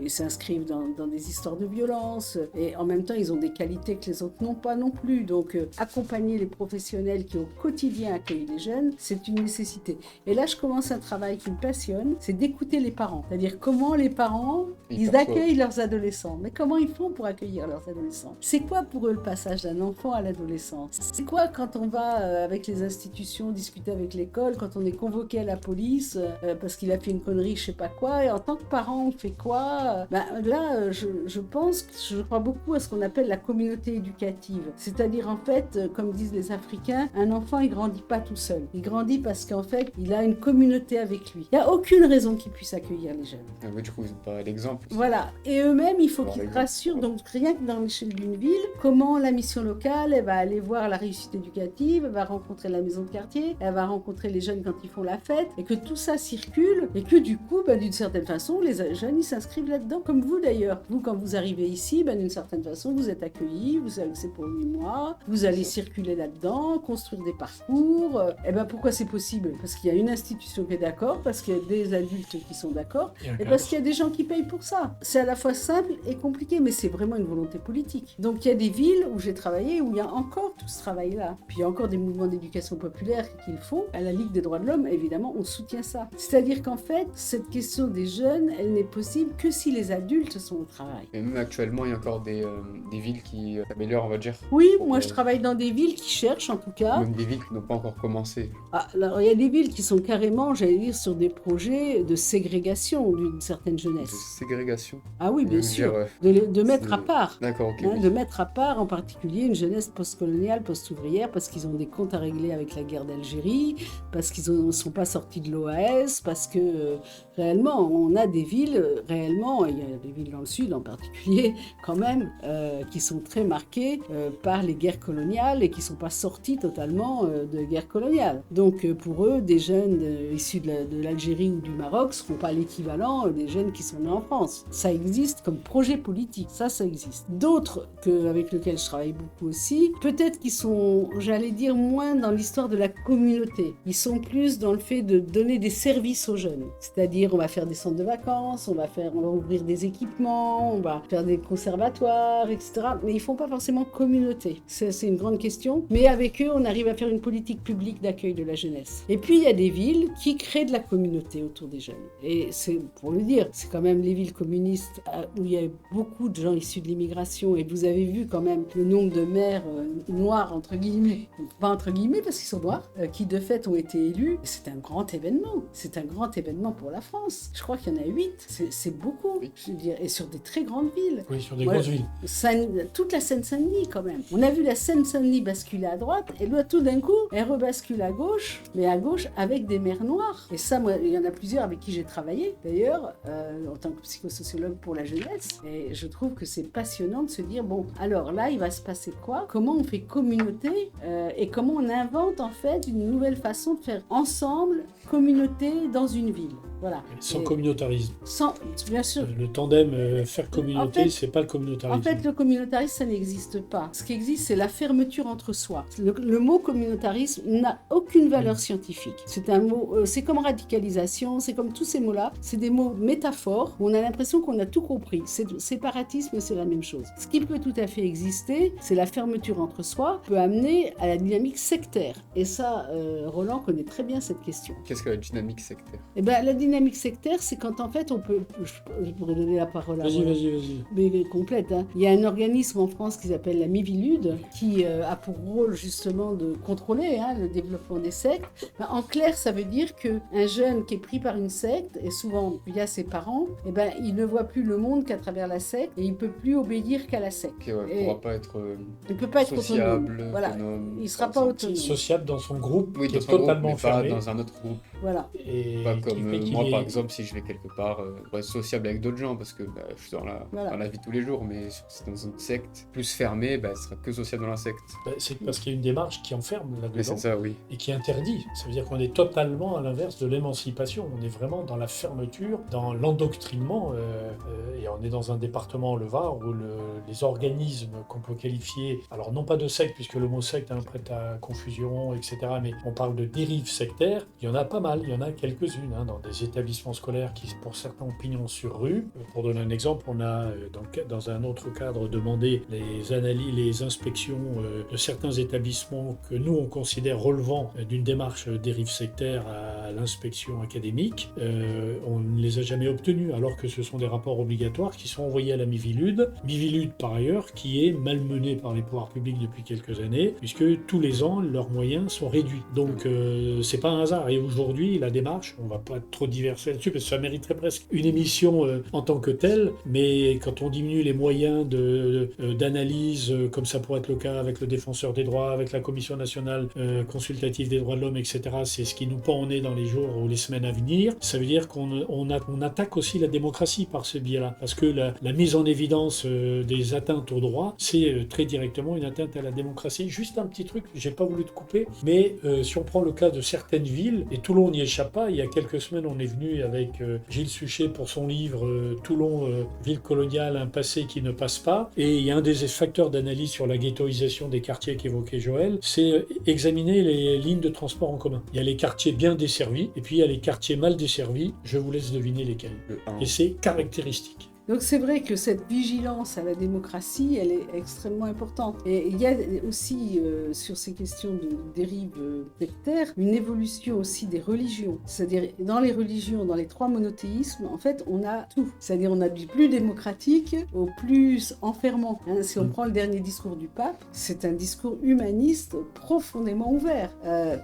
ils s'inscrivent dans des histoires de violence, et en même temps, ils ont des qualités que les autres n'ont pas non plus. Donc, accompagner les professionnels qui au quotidien accueillent les jeunes, c'est une nécessité. Et là, je commence un travail qui me passionne, c'est d'écouter les parents. C'est-à-dire comment les parents, ils accueillent leurs adolescents. Mais comment ils font pour accueillir leurs adolescents? C'est quoi pour eux le passage d'un enfant à l'adolescence? C'est quoi quand on va avec les institutions discuter avec l'école, quand on est convoqué à la police parce qu'il a fait une connerie, je sais pas quoi, et en tant que parent, on fait quoi? Là, je crois beaucoup à ce qu'on appelle la communauté éducative. C'est-à-dire, en fait, comme disent les Africains, un enfant, il grandit pas tout seul. Il grandit parce qu'en fait, il a une communauté avec lui. Il n'y a aucune raison qu'il puisse accueillir les jeunes. Ah oui, du coup, vous parlez d'exemple. Voilà. Et eux-mêmes, il faut qu'ils rassurent. Donc, rien que dans l'échelle d'une ville, comment la mission locale, elle va aller voir la réussite éducative, elle va rencontrer la maison de quartier, elle va rencontrer les jeunes quand ils font la fête, et que tout ça circule, et que du coup, d'une certaine façon, les jeunes, ils s'inscrivent là-dedans, comme vous d'ailleurs. Vous, quand vous arrivez ici, d'une certaine façon, vous êtes accueillis, vous savez que c'est pour 8 mois, vous allez circuler là-dedans, construire des parcours. Pourquoi c'est possible? Parce qu'il y a une institution qui est d'accord, parce qu'il y a des adultes adultes qui sont d'accord, Et un et cadre. parce qu'il y a des gens qui payent pour ça. C'est à la fois simple et compliqué, mais c'est vraiment une volonté politique. Donc il y a des villes où j'ai travaillé où il y a encore tout ce travail-là. Puis il y a encore des mouvements d'éducation populaire qu'ils font. À la Ligue des droits de l'homme, évidemment, on soutient ça. C'est-à-dire qu'en fait, cette question des jeunes, elle n'est possible que si les adultes sont au travail. Et même actuellement, il y a encore des villes qui s'améliorent, on va dire. Oui, moi je travaille dans des villes qui cherchent en tout cas. Même des villes qui n'ont pas encore commencé. Ah, alors, il y a des villes qui sont carrément, j'allais dire, sur des projets de ségrégation d'une certaine De jeunesse. ségrégation. Ah oui, Je veux bien sûr. dire, De mettre c'est- à part. D'accord, ok. Hein, Oui. de mettre à part en particulier une jeunesse post-coloniale, post-ouvrière, parce qu'ils ont des comptes à régler avec la guerre d'Algérie, parce qu'ils ne sont pas sortis de l'OAS, parce que réellement, on a des villes, réellement, il y a des villes dans le sud en particulier, quand même, qui sont très marquées par les guerres coloniales et qui ne sont pas sorties totalement de guerres coloniales. Donc pour eux, des jeunes issus de l'Algérie ou du Maroc ne seront pas l'équivalent des jeunes qui sont nés en France. Ça existe comme projet politique, ça existe. D'autres avec lesquels je travaille beaucoup aussi, peut-être qu'ils sont, j'allais dire, moins dans l'histoire de la communauté. Ils sont plus dans le fait de donner des services aux jeunes. C'est-à-dire, on va faire des centres de vacances, on va ouvrir des équipements, on va faire des conservatoires, etc. Mais ils font pas forcément communauté. C'est une grande question. Mais avec eux, on arrive à faire une politique publique d'accueil de la jeunesse. Et puis, il y a des villes qui créent de la communauté autour des jeunes. Et c'est, pour le dire, c'est quand même les villes communistes où il y a beaucoup de gens issus de l'immigration. Et vous avez vu quand même le nombre de maires noirs, entre guillemets, pas entre guillemets parce qu'ils sont noirs, qui de fait ont été élus. C'est un grand événement. C'est un grand événement pour la France. Je crois qu'il y en a 8. C'est beaucoup, je veux dire. Et sur des très grandes villes. Oui, sur des Voilà. grosses villes. Toute la Seine-Saint-Denis quand même. On a vu la Seine-Saint-Denis basculer à droite et là tout d'un coup elle rebascule à gauche, mais à gauche avec des maires noirs. Et ça, moi, il y en a plusieurs avec qui j'ai travaillé d'ailleurs en tant que psychosociologue pour la jeunesse. Et je trouve que c'est passionnant de se dire bon, alors là il va se passer quoi? Comment on fait communauté et comment on invente en fait une nouvelle façon de faire ensemble communauté dans une ville. Voilà. Sans Et communautarisme. bien sûr. Le tandem faire communauté, En fait- c'est pas le communautarisme. En fait, le communautarisme, ça n'existe pas. Ce qui existe, c'est la fermeture entre soi. Le mot communautarisme n'a aucune valeur scientifique. C'est un mot, c'est comme radicalisation, c'est comme tous ces mots-là. C'est des mots métaphores où on a l'impression qu'on a tout compris. Séparatisme, c'est la même chose. Ce qui peut tout à fait exister, c'est la fermeture entre soi, peut amener à la dynamique sectaire. Et ça, Roland connaît très bien cette question. Qu'est-ce que la dynamique sectaire? Eh ben, la dynamique sectaire, c'est quand en fait on peut. Je pourrais donner la parole à Roland. Vas-y. Mais complète. Hein. Il y a un organisme en France qui s'appelle la Mivilude qui a pour rôle justement de contrôler le développement des sectes. Ben, en clair, ça veut dire qu'un jeune qui est pris par une secte, et souvent via ses parents, eh ben, il ne voit plus le monde qu'à travers la secte et il ne peut plus obéir qu'à la secte. Ok, ouais, il Et pourra pas être il ne peut pas être sociable, autonome. Voilà. autonome. Il ne sera pas autonome. Sociable dans son groupe, Oui, qui dans est son groupe, totalement mais pas fermé. dans un autre groupe. Voilà. Et Pas qui comme fait qu'il moi, est- par exemple, si je vais quelque part, pour être sociable avec d'autres gens, parce que je suis Voilà. dans la vie de tous les jours, mais si c'est dans une secte plus fermée, elle sera que sociable dans la secte. C'est parce qu'il y a une démarche qui enferme Mais là-dedans c'est ça, oui. et qui interdit. Ça veut dire qu'on est totalement à l'inverse de l'émancipation. On est vraiment dans la fermeture, dans l'endoctrinement. Et on est dans un département, le Var, où les organismes qu'on peut qualifier, alors non pas de secte, puisque le mot secte prête à confusion, etc., mais on parle de dérives sectaires. Il y en a pas mal, il y en a quelques-unes dans des établissements scolaires qui, pour certains, ont pignon sur rue. Pour donner un exemple, on a, dans un autre cadre, demandé les analyses, les inspections de certains établissements que nous, on considère relevant d'une démarche dérive sectaire à l'inspection académique. On ne les a jamais obtenus, alors que ce sont des rapports obligatoires qui sont envoyés à la Mivilude. Mivilude, par ailleurs, qui est malmenée par les pouvoirs publics depuis quelques années, puisque tous les ans, leurs moyens sont réduits. Donc, c'est pas un hasard. Et aujourd'hui, la démarche, on va pas trop diverser là-dessus, parce que ça mériterait presque une émission en tant que telle, mais quand on diminue les moyens d'analyse, comme ça pourrait être le cas avec le défenseur des droits, avec la Commission nationale consultative des droits de l'homme, etc., c'est ce qui nous pend au nez dans les jours ou les semaines à venir. Ça veut dire qu'on attaque aussi la démocratie par ce biais-là, parce que la mise en évidence des atteintes aux droits, c'est très directement une atteinte à la démocratie. Juste un petit truc, j'ai pas voulu te couper, mais si on prend le cas de certaines villes, et Toulon n'y échappe pas. Il y a quelques semaines, on est venu avec Gilles Suchet pour son livre Toulon, ville coloniale, un passé qui ne passe pas. Et il y a un des facteurs d'analyse sur la ghettoisation des quartiers qu'évoquait Joël, c'est examiner les lignes de transport en commun. Il y a les quartiers bien desservis et puis il y a les quartiers mal desservis. Je vous laisse deviner lesquels. Et c'est caractéristique. Donc c'est vrai que cette vigilance à la démocratie, elle est extrêmement importante. Et il y a aussi, sur ces questions de dérive sectaire, une évolution aussi des religions. C'est-à-dire, dans les religions, dans les 3 monothéismes, en fait, on a tout. C'est-à-dire, on a du plus démocratique au plus enfermant. Si on prend le dernier discours du pape, c'est un discours humaniste profondément ouvert.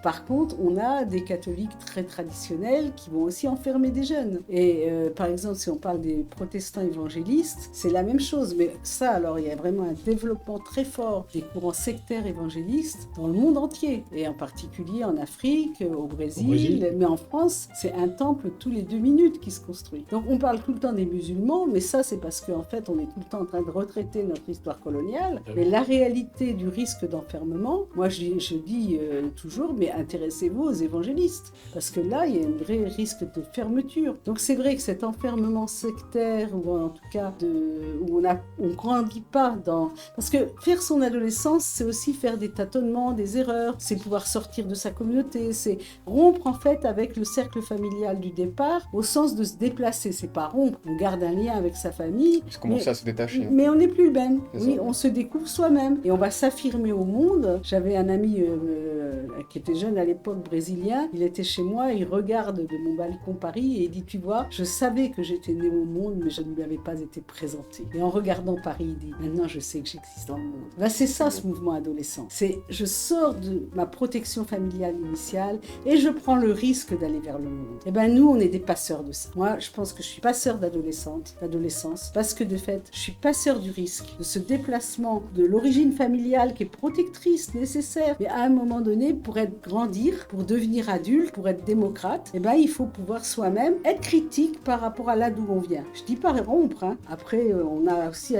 Par contre, on a des catholiques très traditionnels qui vont aussi enfermer des jeunes. Et par exemple, si on parle des protestants évangélistes, c'est la même chose. Mais ça, alors, il y a vraiment un développement très fort des courants sectaires évangélistes dans le monde entier, et en particulier en Afrique, au Brésil. Mais en France, c'est un temple tous les 2 minutes qui se construit. Donc, on parle tout le temps des musulmans, mais ça, c'est parce qu'en fait, on est tout le temps en train de retraiter notre histoire coloniale. Mais la réalité du risque d'enfermement, moi, je dis toujours, mais intéressez-vous aux évangélistes, parce que là, il y a un vrai risque de fermeture. Donc, c'est vrai que cet enfermement sectaire, ou en tout cas où on grandit pas dans... Parce que faire son adolescence, c'est aussi faire des tâtonnements, des erreurs, c'est pouvoir sortir de sa communauté, c'est rompre en fait avec le cercle familial du départ, au sens de se déplacer. C'est pas rompre, on garde un lien avec sa famille. C'est commencer à se détacher. Mais on n'est plus le même. Oui, ça. on se découvre soi-même et on va s'affirmer au monde. J'avais un ami qui était jeune à l'époque, brésilien, il était chez moi, il regarde de mon balcon Paris et il dit, tu vois, je savais que j'étais né au monde, mais je ne lui avais pas été présenté. Et en regardant Paris, il dit, maintenant je sais que j'existe dans le monde. Là, c'est ça ce mouvement adolescent. C'est, je sors de ma protection familiale initiale et je prends le risque d'aller vers le monde. Et ben nous, on est des passeurs de ça. Moi, je pense que je suis passeur d'adolescence, parce que de fait, je suis passeur du risque, de ce déplacement de l'origine familiale qui est protectrice, nécessaire, mais à un moment donné, pour grandir, pour devenir adulte, pour être démocrate, et ben il faut pouvoir soi-même être critique par rapport à là d'où on vient. Je dis pas rompre, hein. Après, on a aussi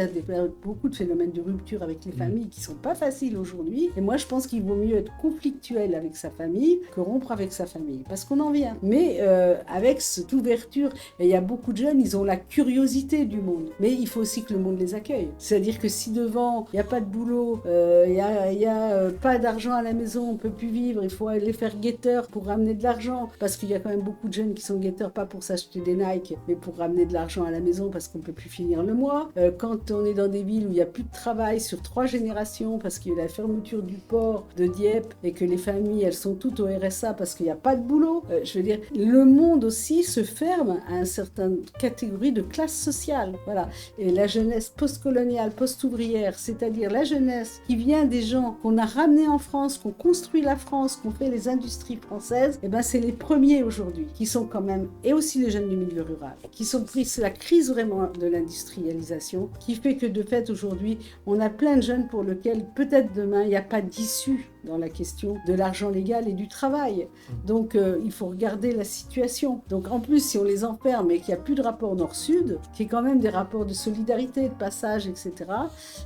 beaucoup de phénomènes de rupture avec les familles qui sont pas faciles aujourd'hui. Et moi, je pense qu'il vaut mieux être conflictuel avec sa famille que rompre avec sa famille, parce qu'on en vient. Mais avec cette ouverture, et il y a beaucoup de jeunes, ils ont la curiosité du monde. Mais il faut aussi que le monde les accueille. C'est-à-dire que si devant, il n'y a pas de boulot, il y a pas d'argent à la maison, on peut plus vivre, il faut aller faire guetteur pour ramener de l'argent, parce qu'il y a quand même beaucoup de jeunes qui sont guetteurs, pas pour s'acheter des Nike, mais pour ramener de l'argent à la maison parce qu'on peut plus finir le mois. Quand on est dans des villes où il n'y a plus de travail sur 3 générations parce qu'il y a la fermeture du port de Dieppe et que les familles, elles sont toutes au RSA parce qu'il n'y a pas de boulot, je veux dire, le monde aussi se ferme à une certaine catégorie de classe sociale. Voilà. Et la jeunesse postcoloniale, post-ouvrière, c'est-à-dire la jeunesse qui vient des gens qu'on a ramenés en France, qu'on construit la France, qu'on fait les industries françaises, et ben c'est les premiers aujourd'hui qui sont quand même, et aussi les jeunes du milieu rural, qui sont pris, c'est la crise vraiment de l'industrialisation qui fait que de fait aujourd'hui, on a plein de jeunes pour lesquels peut-être demain il n'y a pas d'issue dans la question de l'argent légal et du travail. Donc il faut regarder la situation. Donc en plus, si on les enferme et qu'il n'y a plus de rapport nord-sud, qui est quand même des rapports de solidarité, de passage, etc.,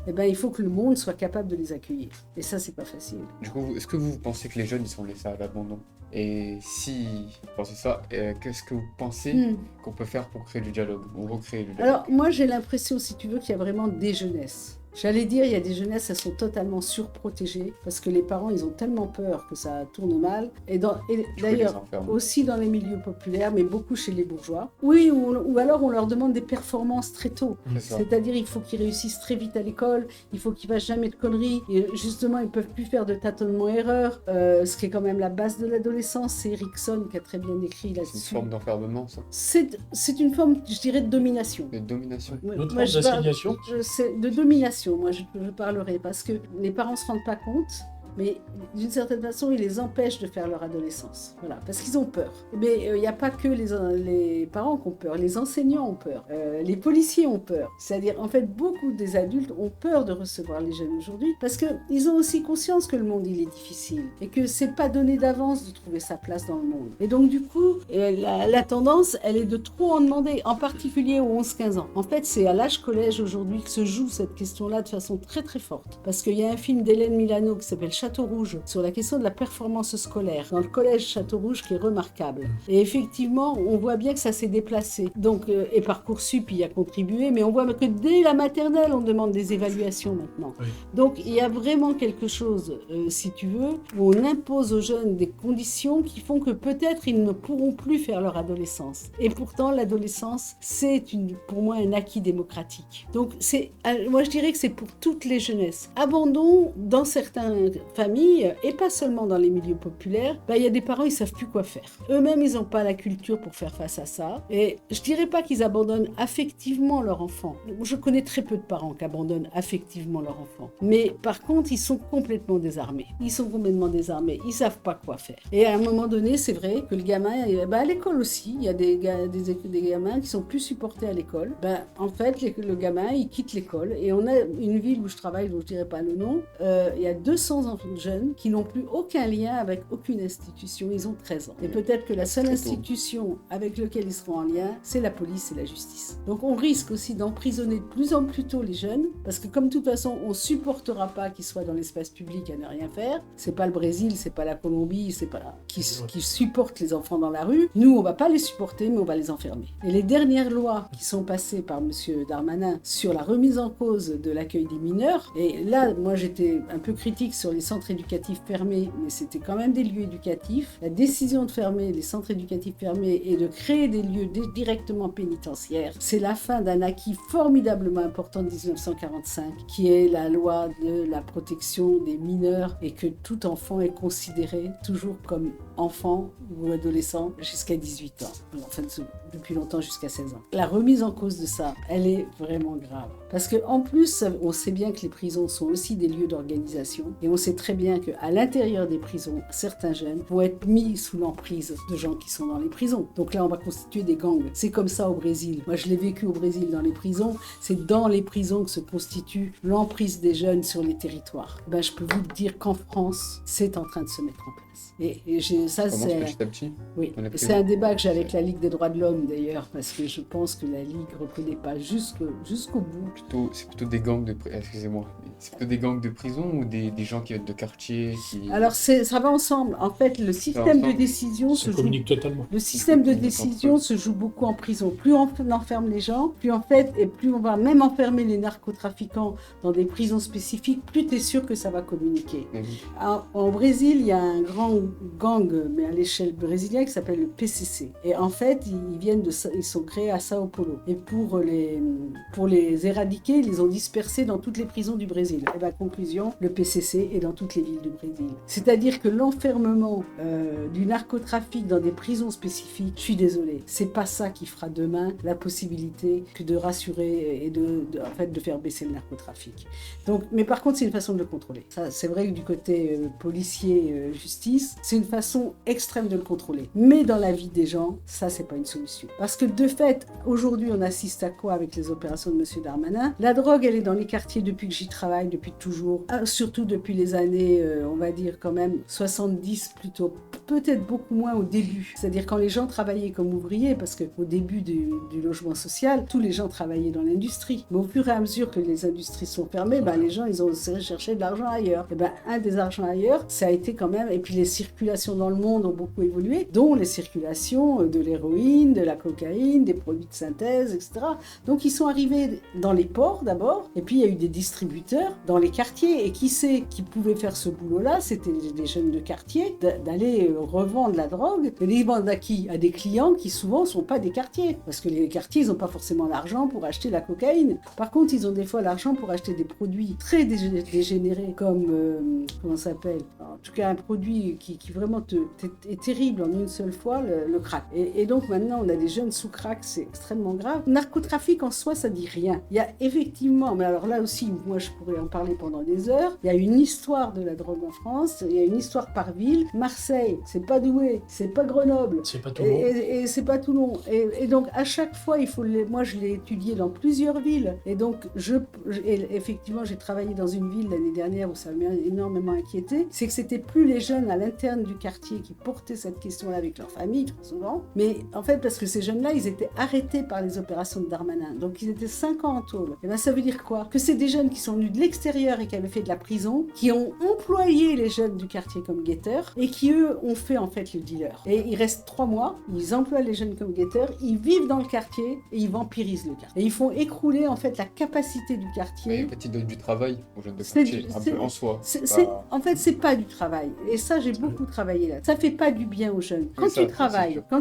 eh ben, il faut que le monde soit capable de les accueillir. Et ça, c'est pas facile. Du coup, est-ce que vous pensez que les jeunes ils sont laissés à l'abandon? Et si vous pensez ça, qu'est-ce que vous pensez qu'on peut faire pour créer du dialogue, ou recréer du dialogue? Alors moi, j'ai l'impression, si tu veux, qu'il y a vraiment des jeunesses. J'allais dire, il y a des jeunesses, elles sont totalement surprotégées parce que les parents, ils ont tellement peur que ça tourne mal. Et d'ailleurs, aussi dans les milieux populaires, mais beaucoup chez les bourgeois. Oui, ou alors on leur demande des performances très tôt. C'est-à-dire, il faut qu'ils réussissent très vite à l'école, il faut qu'ils fassent jamais de conneries. Et justement, ils peuvent plus faire de tâtonnements-erreurs. Ce qui est quand même la base de l'adolescence, c'est Erikson qui a très bien écrit là-dessus. C'est une forme d'enfermement, ça? C'est une forme, je dirais, de domination. De domination? Une autre forme d'assignation? De domination. Moi, je parlerai parce que les parents ne se rendent pas compte, mais d'une certaine façon, ils les empêchent de faire leur adolescence. Voilà, parce qu'ils ont peur. Mais il n'y a pas que les parents qui ont peur, les enseignants ont peur, les policiers ont peur. C'est-à-dire, en fait, beaucoup des adultes ont peur de recevoir les jeunes aujourd'hui parce qu'ils ont aussi conscience que le monde, il est difficile et que c'est pas donné d'avance de trouver sa place dans le monde. Et donc, du coup, la tendance, elle est de trop en demander, en particulier aux 11-15 ans. En fait, c'est à l'âge collège aujourd'hui que se joue cette question-là de façon très très forte. Parce qu'il y a un film d'Hélène Milano qui s'appelle Château-Rouge sur la question de la performance scolaire, dans le collège Château-Rouge qui est remarquable. Et effectivement, on voit bien que ça s'est déplacé. Donc, et Parcoursup y a contribué, mais on voit que dès la maternelle, on demande des évaluations maintenant. Oui. Donc, il y a vraiment quelque chose, si tu veux, où on impose aux jeunes des conditions qui font que peut-être ils ne pourront plus faire leur adolescence. Et pourtant, l'adolescence, c'est pour moi un acquis démocratique. Donc, moi je dirais que c'est pour toutes les jeunesses. Abandon dans certaines familles, et pas seulement dans les milieux populaires, il y a des parents, ils savent plus quoi faire. Eux-mêmes, ils n'ont pas la culture pour faire face à ça. Et je dirais pas qu'ils abandonnent affectivement leur enfant. Je connais très peu de parents qui abandonnent affectivement leur enfant. Mais par contre, ils sont complètement désarmés. Ils savent pas quoi faire. Et à un moment donné, c'est vrai que le gamin, à l'école aussi, il y a des gamins qui sont plus supportés à l'école. En fait, le gamin, il quitte l'école. Et on a une ville où je travaille, dont je dirais pas le nom, il y a 200 jeunes qui n'ont plus aucun lien avec aucune institution. Ils ont 13 ans. Et peut-être que la seule institution avec laquelle ils seront en lien, c'est la police et la justice. Donc on risque aussi d'emprisonner de plus en plus tôt les jeunes, parce que comme de toute façon, on supportera pas qu'ils soient dans l'espace public à ne rien faire. C'est pas le Brésil, c'est pas la Colombie, c'est pas qui supportent les enfants dans la rue. Nous, on va pas les supporter, mais on va les enfermer. Et les dernières lois qui sont passées par Monsieur Darmanin sur la remise en cause de l'accueil des mineurs, et là, moi j'étais un peu critique sur les centres éducatifs fermés, mais c'était quand même des lieux éducatifs. La décision de fermer les centres éducatifs fermés et de créer des lieux directement pénitentiaires, c'est la fin d'un acquis formidablement important de 1945, qui est la loi de la protection des mineurs, et que tout enfant est considéré toujours comme enfant ou adolescent jusqu'à 18 ans. Enfin, depuis longtemps jusqu'à 16 ans. La remise en cause de ça, elle est vraiment grave. Parce qu'en plus, on sait bien que les prisons sont aussi des lieux d'organisation, et on sait très bien qu'à l'intérieur des prisons, certains jeunes vont être mis sous l'emprise de gens qui sont dans les prisons. Donc là, on va constituer des gangs. C'est comme ça au Brésil. Moi, je l'ai vécu au Brésil dans les prisons. C'est dans les prisons que se constitue l'emprise des jeunes sur les territoires. Je peux vous dire qu'en France, c'est en train de se mettre en place. Ça, c'est... Petit à petit. Oui, c'est un débat que j'ai avec la Ligue des droits de l'homme d'ailleurs, parce que je pense que la Ligue ne reconnaît pas jusqu'au bout. C'est plutôt des gangs de excusez-moi, c'est plutôt des gangs de prison ou des gens qui viennent de quartier Alors ça va ensemble. En fait, le système de décision se joue beaucoup en prison. Plus on enferme les gens, plus on va même enfermer les narcotrafiquants dans des prisons spécifiques, plus tu es sûr que ça va communiquer. En Brésil, il y a un grand gang, mais à l'échelle brésilienne, qui s'appelle le PCC. Et en fait, ils sont créés à Sao Paulo. Et pour les éradiquer, ils les ont dispersés dans toutes les prisons du Brésil. Et conclusion, le PCC est dans toutes les villes du Brésil. C'est-à-dire que l'enfermement du narcotrafic dans des prisons spécifiques, je suis désolée, c'est pas ça qui fera demain la possibilité que de rassurer et de faire baisser le narcotrafic. Donc, mais par contre, c'est une façon de le contrôler. Ça, c'est vrai que du côté policier, justice, c'est une façon extrême de le contrôler. Mais dans la vie des gens, ça, c'est pas une solution. Parce que de fait, aujourd'hui, on assiste à quoi avec les opérations de M. Darmanin? La drogue, elle est dans les quartiers depuis que j'y travaille, depuis toujours. Surtout depuis les années, on va dire quand même 70 plutôt. Peut-être beaucoup moins au début. C'est-à-dire quand les gens travaillaient comme ouvriers, parce qu'au début du logement social, tous les gens travaillaient dans l'industrie. Mais au fur et à mesure que les industries sont fermées, les gens, ils ont cherché de l'argent ailleurs. Et un des argents ailleurs, ça a été quand même... Et puis les circulations dans le monde ont beaucoup évolué, dont les circulations de l'héroïne, de la cocaïne, des produits de synthèse, etc. Donc ils sont arrivés dans les ports d'abord, et puis il y a eu des distributeurs dans les quartiers. Et qui pouvait faire ce boulot-là? C'était des jeunes de quartier, d'aller revendre la drogue. Et ils vendent à qui? À des clients qui souvent ne sont pas des quartiers. Parce que les quartiers, ils n'ont pas forcément l'argent pour acheter la cocaïne. Par contre, ils ont des fois l'argent pour acheter des produits très dégénérés, comme, comment ça s'appelle? En tout cas, un produit qui vraiment est terrible en une seule fois, le crack. Et donc maintenant, on a des jeunes sous crack, c'est extrêmement grave. Narcotrafic en soi, ça dit rien. Il y a effectivement, mais alors là aussi, moi je pourrais en parler pendant des heures, il y a une histoire de la drogue en France, il y a une histoire par ville. Marseille, c'est pas Douai, c'est pas Grenoble, c'est pas Toulon. Et c'est pas Toulon. Et donc à chaque fois, moi je l'ai étudié dans plusieurs villes. Et donc effectivement, j'ai travaillé dans une ville l'année dernière où ça m'a énormément inquiété. C'est que c'était c'était plus les jeunes à l'interne du quartier qui portaient cette question-là avec leur famille, très souvent, mais en fait, parce que ces jeunes-là, ils étaient arrêtés par les opérations de Darmanin, donc ils étaient 5 ans en tôle. Et bien, ça veut dire quoi? Que c'est des jeunes qui sont venus de l'extérieur et qui avaient fait de la prison, qui ont employé les jeunes du quartier comme guetteurs, et qui, eux, ont fait en fait le dealer. Et il reste 3 mois, ils emploient les jeunes comme guetteurs, ils vivent dans le quartier, et ils vampirisent le quartier. Et ils font écrouler en fait la capacité du quartier. En fait, ils donnent du travail aux jeunes de quartier, un peu en soi. En fait, c'est pas du travail. Et ça, j'ai beaucoup travaillé là. Ça fait pas du bien aux jeunes. Quand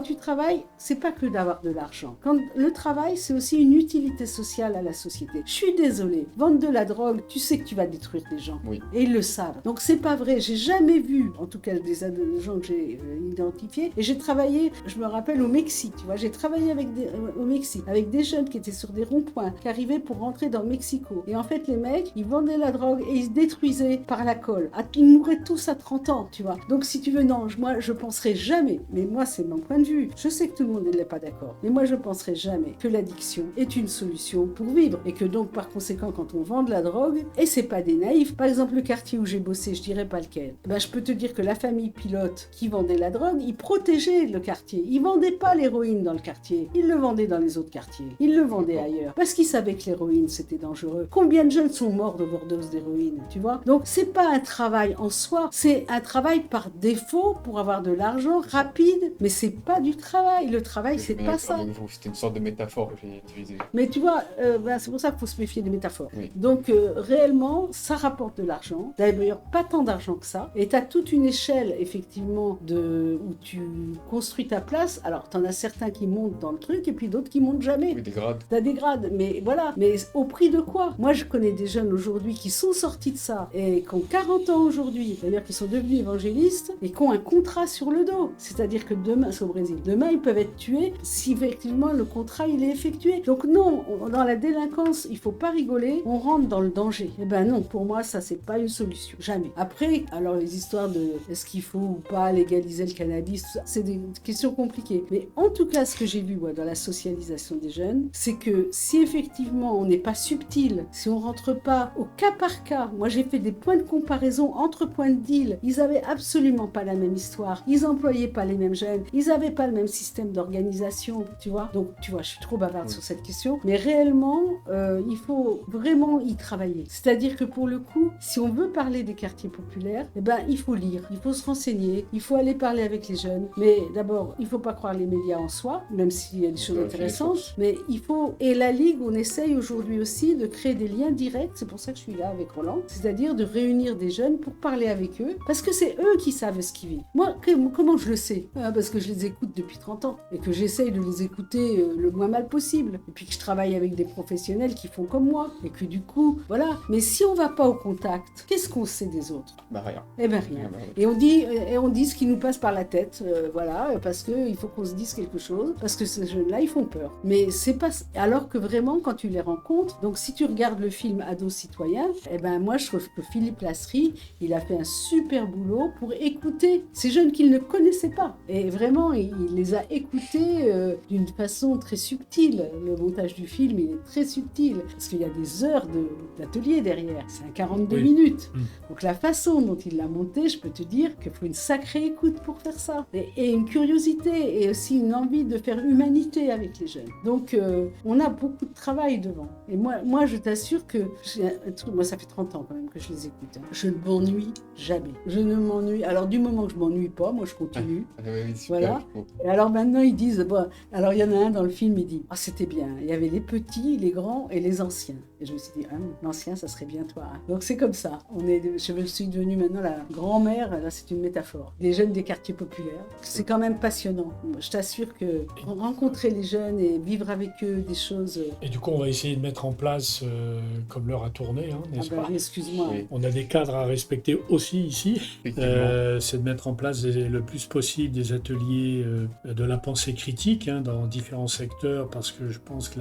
tu travailles, c'est pas que d'avoir de l'argent. Quand le travail, c'est aussi une utilité sociale à la société. Je suis désolée. Vendre de la drogue, tu sais que tu vas détruire des gens. Oui. Et ils le savent. Donc c'est pas vrai. J'ai jamais vu, en tout cas des gens que j'ai identifiés. Et j'ai travaillé, je me rappelle, au Mexique. Tu vois, j'ai travaillé au Mexique avec des jeunes qui étaient sur des ronds-points, qui arrivaient pour rentrer dans Mexico. Et en fait, les mecs, ils vendaient la drogue et ils se détruisaient par la colle. Ils mouraient tous à 30 ans, tu vois. Donc si tu veux, non, moi je penserai jamais, mais moi c'est mon point de vue. Je sais que tout le monde n'est pas d'accord, mais moi je penserai jamais que l'addiction est une solution pour vivre et que donc par conséquent quand on vend de la drogue, et c'est pas des naïfs, par exemple le quartier où j'ai bossé, je dirais pas lequel, ben, je peux te dire que la famille pilote qui vendait la drogue, ils protégeaient le quartier, ils vendaient pas l'héroïne dans le quartier, ils le vendaient dans les autres quartiers, ils le vendaient ailleurs, parce qu'ils savaient que l'héroïne c'était dangereux. Combien de jeunes sont morts d'overdose d'héroïne, tu vois? Donc c'est pas un travail en soi, c'est un travail par défaut pour avoir de l'argent rapide, mais c'est pas du travail. Le travail, c'est pas ça. C'était une sorte de métaphore que j'ai utilisée. Mais tu vois, c'est pour ça qu'il faut se méfier des métaphores. Oui. Donc réellement, ça rapporte de l'argent. D'ailleurs, pas tant d'argent que ça. Et tu as toute une échelle, effectivement, où tu construis ta place. Alors, tu en as certains qui montent dans le truc et puis d'autres qui montent jamais. Oui, des grades. Tu as des grades, mais voilà. Mais au prix de quoi? Moi, je connais des jeunes aujourd'hui qui sont sortis de ça et qui ont 40 ans aujourd'hui, c'est-à-dire qui sont devenus évangélistes et qui ont un contrat sur le dos. C'est-à-dire que demain, c'est au Brésil, demain, ils peuvent être tués si effectivement le contrat il est effectué. Donc non, dans la délinquance, il faut pas rigoler, on rentre dans le danger. Eh ben non, pour moi, ça, c'est pas une solution. Jamais. Après, alors les histoires de est-ce qu'il faut ou pas légaliser le cannabis, tout ça, c'est des questions compliquées. Mais en tout cas, ce que j'ai vu, moi, dans la socialisation des jeunes, c'est que si effectivement on n'est pas subtil, si on rentre pas au cas par cas, moi j'ai fait des points de comparaison entre points de deal, ils avaient absolument pas la même histoire, ils employaient pas les mêmes jeunes, ils avaient pas le même système d'organisation, tu vois. Donc, tu vois, je suis trop bavarde sur cette question, mais réellement, il faut vraiment y travailler. C'est-à-dire que pour le coup, si on veut parler des quartiers populaires, eh ben, il faut lire, il faut se renseigner, il faut aller parler avec les jeunes. Mais d'abord, il faut pas croire les médias en soi, même s'il y a des choses intéressantes, mais il faut... Et la Ligue, on essaye aujourd'hui aussi de créer des liens directs, c'est pour ça que je suis là avec Roland, c'est-à-dire de réunir des jeunes pour parler avec eux, parce que c'est eux qui savent ce qu'ils vivent. Moi, comment je le sais? Parce que je les écoute depuis 30 ans, et que j'essaye de les écouter le moins mal possible, et puis que je travaille avec des professionnels qui font comme moi, et que du coup, voilà. Mais si on va pas au contact, qu'est-ce qu'on sait des autres? Bah rien. Eh ben rien. Bah, Et on dit ce qui nous passe par la tête, voilà, parce qu'il faut qu'on se dise quelque chose, parce que ces jeunes-là, ils font peur. Mais c'est pas... Alors que vraiment, quand tu les rencontres, donc si tu regardes le film Ados citoyens, eh ben moi, je trouve que Philippe Lasserie, il a fait un super boulot pour écouter ces jeunes qu'il ne connaissait pas. Et vraiment, il les a écoutés d'une façon très subtile. Le montage du film, il est très subtil, parce qu'il y a des heures d'atelier derrière. C'est un 42 minutes. Donc la façon dont il l'a monté, je peux te dire qu'il faut une sacrée écoute pour faire ça. Et une curiosité, et aussi une envie de faire humanité avec les jeunes. Donc on a beaucoup de travail devant. Et moi je t'assure que... Moi, ça fait 30 ans quand même que je les écoute. Hein. Je ne m'ennuie jamais. Je ne m'ennuie... Alors du moment que je m'ennuie pas, moi je continue. Oui, super, voilà. Et alors maintenant ils disent... Bon, alors il y en a un dans le film, il dit « Ah, c'était bien. Il y avait les petits, les grands et les anciens. » Et je me suis dit « Ah, l'ancien, ça serait bien toi. Hein. » Donc c'est comme ça. Je suis devenue maintenant la grand-mère. Là, c'est une métaphore. Les jeunes des quartiers populaires. C'est quand même passionnant. Je t'assure que rencontrer les jeunes et vivre avec eux des choses... Et du coup, on va essayer de mettre en place, comme l'heure a tourné, hein, n'est-ce pas? Excuse-moi. Oui. On a des cadres à respecter aussi ici. C'est de mettre en place le plus possible des ateliers de la pensée critique hein, dans différents secteurs, parce que je pense que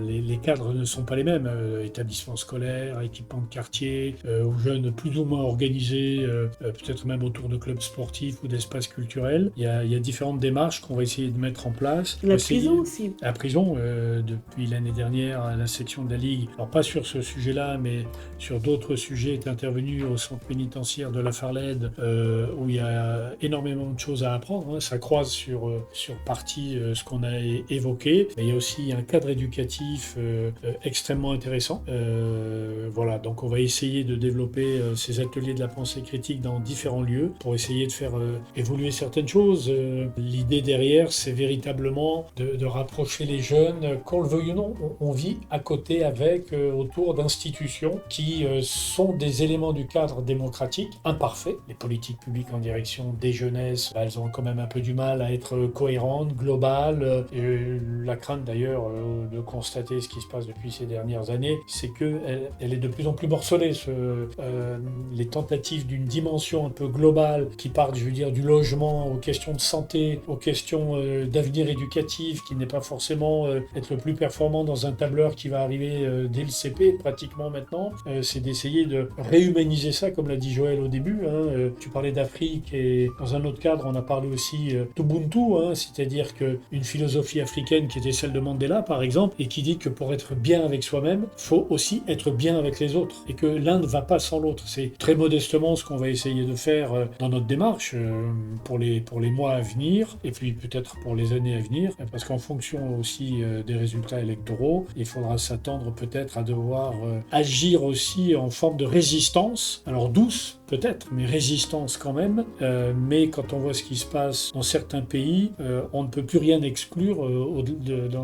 les cadres ne sont pas pas les mêmes. Établissements scolaires, équipements de quartier, aux jeunes plus ou moins organisés, peut-être même autour de clubs sportifs ou d'espaces culturels. Il y a différentes démarches qu'on va essayer de mettre en place. La prison aussi. La prison, depuis l'année dernière, la section de la Ligue, alors pas sur ce sujet-là, mais sur d'autres sujets, est intervenue au centre pénitentiaire de la Farlède, où il y a énormément de choses à apprendre. Ça croise sur partie ce qu'on a évoqué. Mais il y a aussi un cadre éducatif extrêmement intéressant. Voilà, donc on va essayer de développer ces ateliers de la pensée critique dans différents lieux pour essayer de faire évoluer certaines choses. L'idée derrière, c'est véritablement de rapprocher les jeunes, qu'on le veuille ou non. On vit à côté avec, autour d'institutions qui sont des éléments du cadre démocratique imparfaits. Les politiques publiques en direction des jeunesses, elles ont quand même un peu du mal à être cohérentes, globales. La crainte d'ailleurs de constater ce qui se passe depuis ces dernières années, c'est qu'elle est de plus en plus morcelée. Les tentatives d'une dimension un peu globale qui partent, je veux dire, du logement aux questions de santé, aux questions d'avenir éducatif, qui n'est pas forcément être le plus performant dans un tableur qui va arriver dès le CP, pratiquement maintenant, c'est d'essayer de réhumaniser ça, comme l'a dit Joël au début. Tu parlais d'Afrique et dans un autre cadre, on a parlé aussi d'Ubuntu, c'est-à-dire qu'une philosophie africaine qui était celle de Mandela, par exemple, et qui dit que pour être bien avec soi-même, faut aussi être bien avec les autres, et que l'un ne va pas sans l'autre. C'est très modestement ce qu'on va essayer de faire dans notre démarche pour les mois à venir, et puis peut-être pour les années à venir, parce qu'en fonction aussi des résultats électoraux, il faudra s'attendre peut-être à devoir agir aussi en forme de résistance, alors douce peut-être, mais résistance quand même. Mais quand on voit ce qui se passe dans certains pays, on ne peut plus rien exclure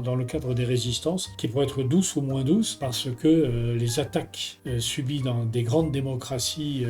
dans le cadre des résistances, qui pourraient être douces ou moins douces, parce que les attaques subies dans des grandes démocraties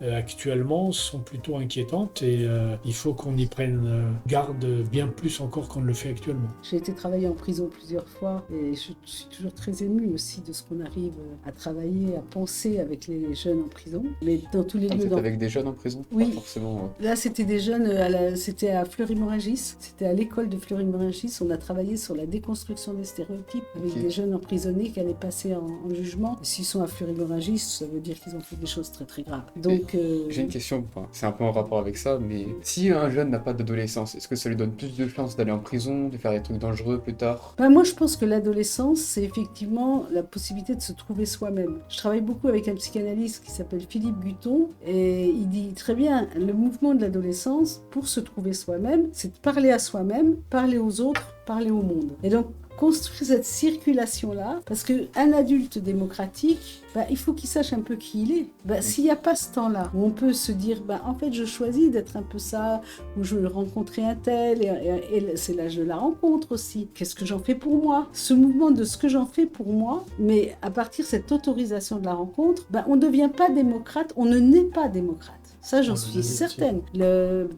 actuellement sont plutôt inquiétantes, et il faut qu'on y prenne garde bien plus encore qu'on ne le fait actuellement. J'ai été travailler en prison plusieurs fois, et je suis toujours très émue aussi de ce qu'on arrive à travailler, à penser avec les jeunes en prison. Mais dans tous les lieux... Vous êtes avec des jeunes en prison? Oui. Pas forcément. Là, c'était des jeunes, c'était à Fleury-Mérogis, c'était à l'école de Fleury-Mérogis. On a travaillé sur la déconstruction des stéréotypes avec des jeunes emprisonnés qui allaient passer en jugement. S'ils sont à Fleury-Mérogis, ça veut dire qu'ils ont fait des choses très très graves. Donc, j'ai une question, c'est un peu en rapport avec ça, mais si un jeune n'a pas d'adolescence, est-ce que ça lui donne plus de chances d'aller en prison, de faire des trucs dangereux plus tard? Moi, je pense que l'adolescence, c'est effectivement la possibilité de se trouver soi-même. Je travaille beaucoup avec un psychanalyste qui s'appelle Philippe Gutton, et il dit très bien, le mouvement de l'adolescence, pour se trouver soi-même, c'est de parler à soi-même, parler aux autres, parler au monde. Et donc, construire cette circulation-là, parce qu'un adulte démocratique, il faut qu'il sache un peu qui il est. S'il n'y a pas ce temps-là, où on peut se dire, en fait, je choisis d'être un peu ça, ou je veux rencontrer un tel, et c'est l'âge de la rencontre aussi. Qu'est-ce que j'en fais pour moi? Ce mouvement de ce que j'en fais pour moi, mais à partir de cette autorisation de la rencontre, on ne devient pas démocrate, on ne naît pas démocrate. Ça, j'en suis certaine.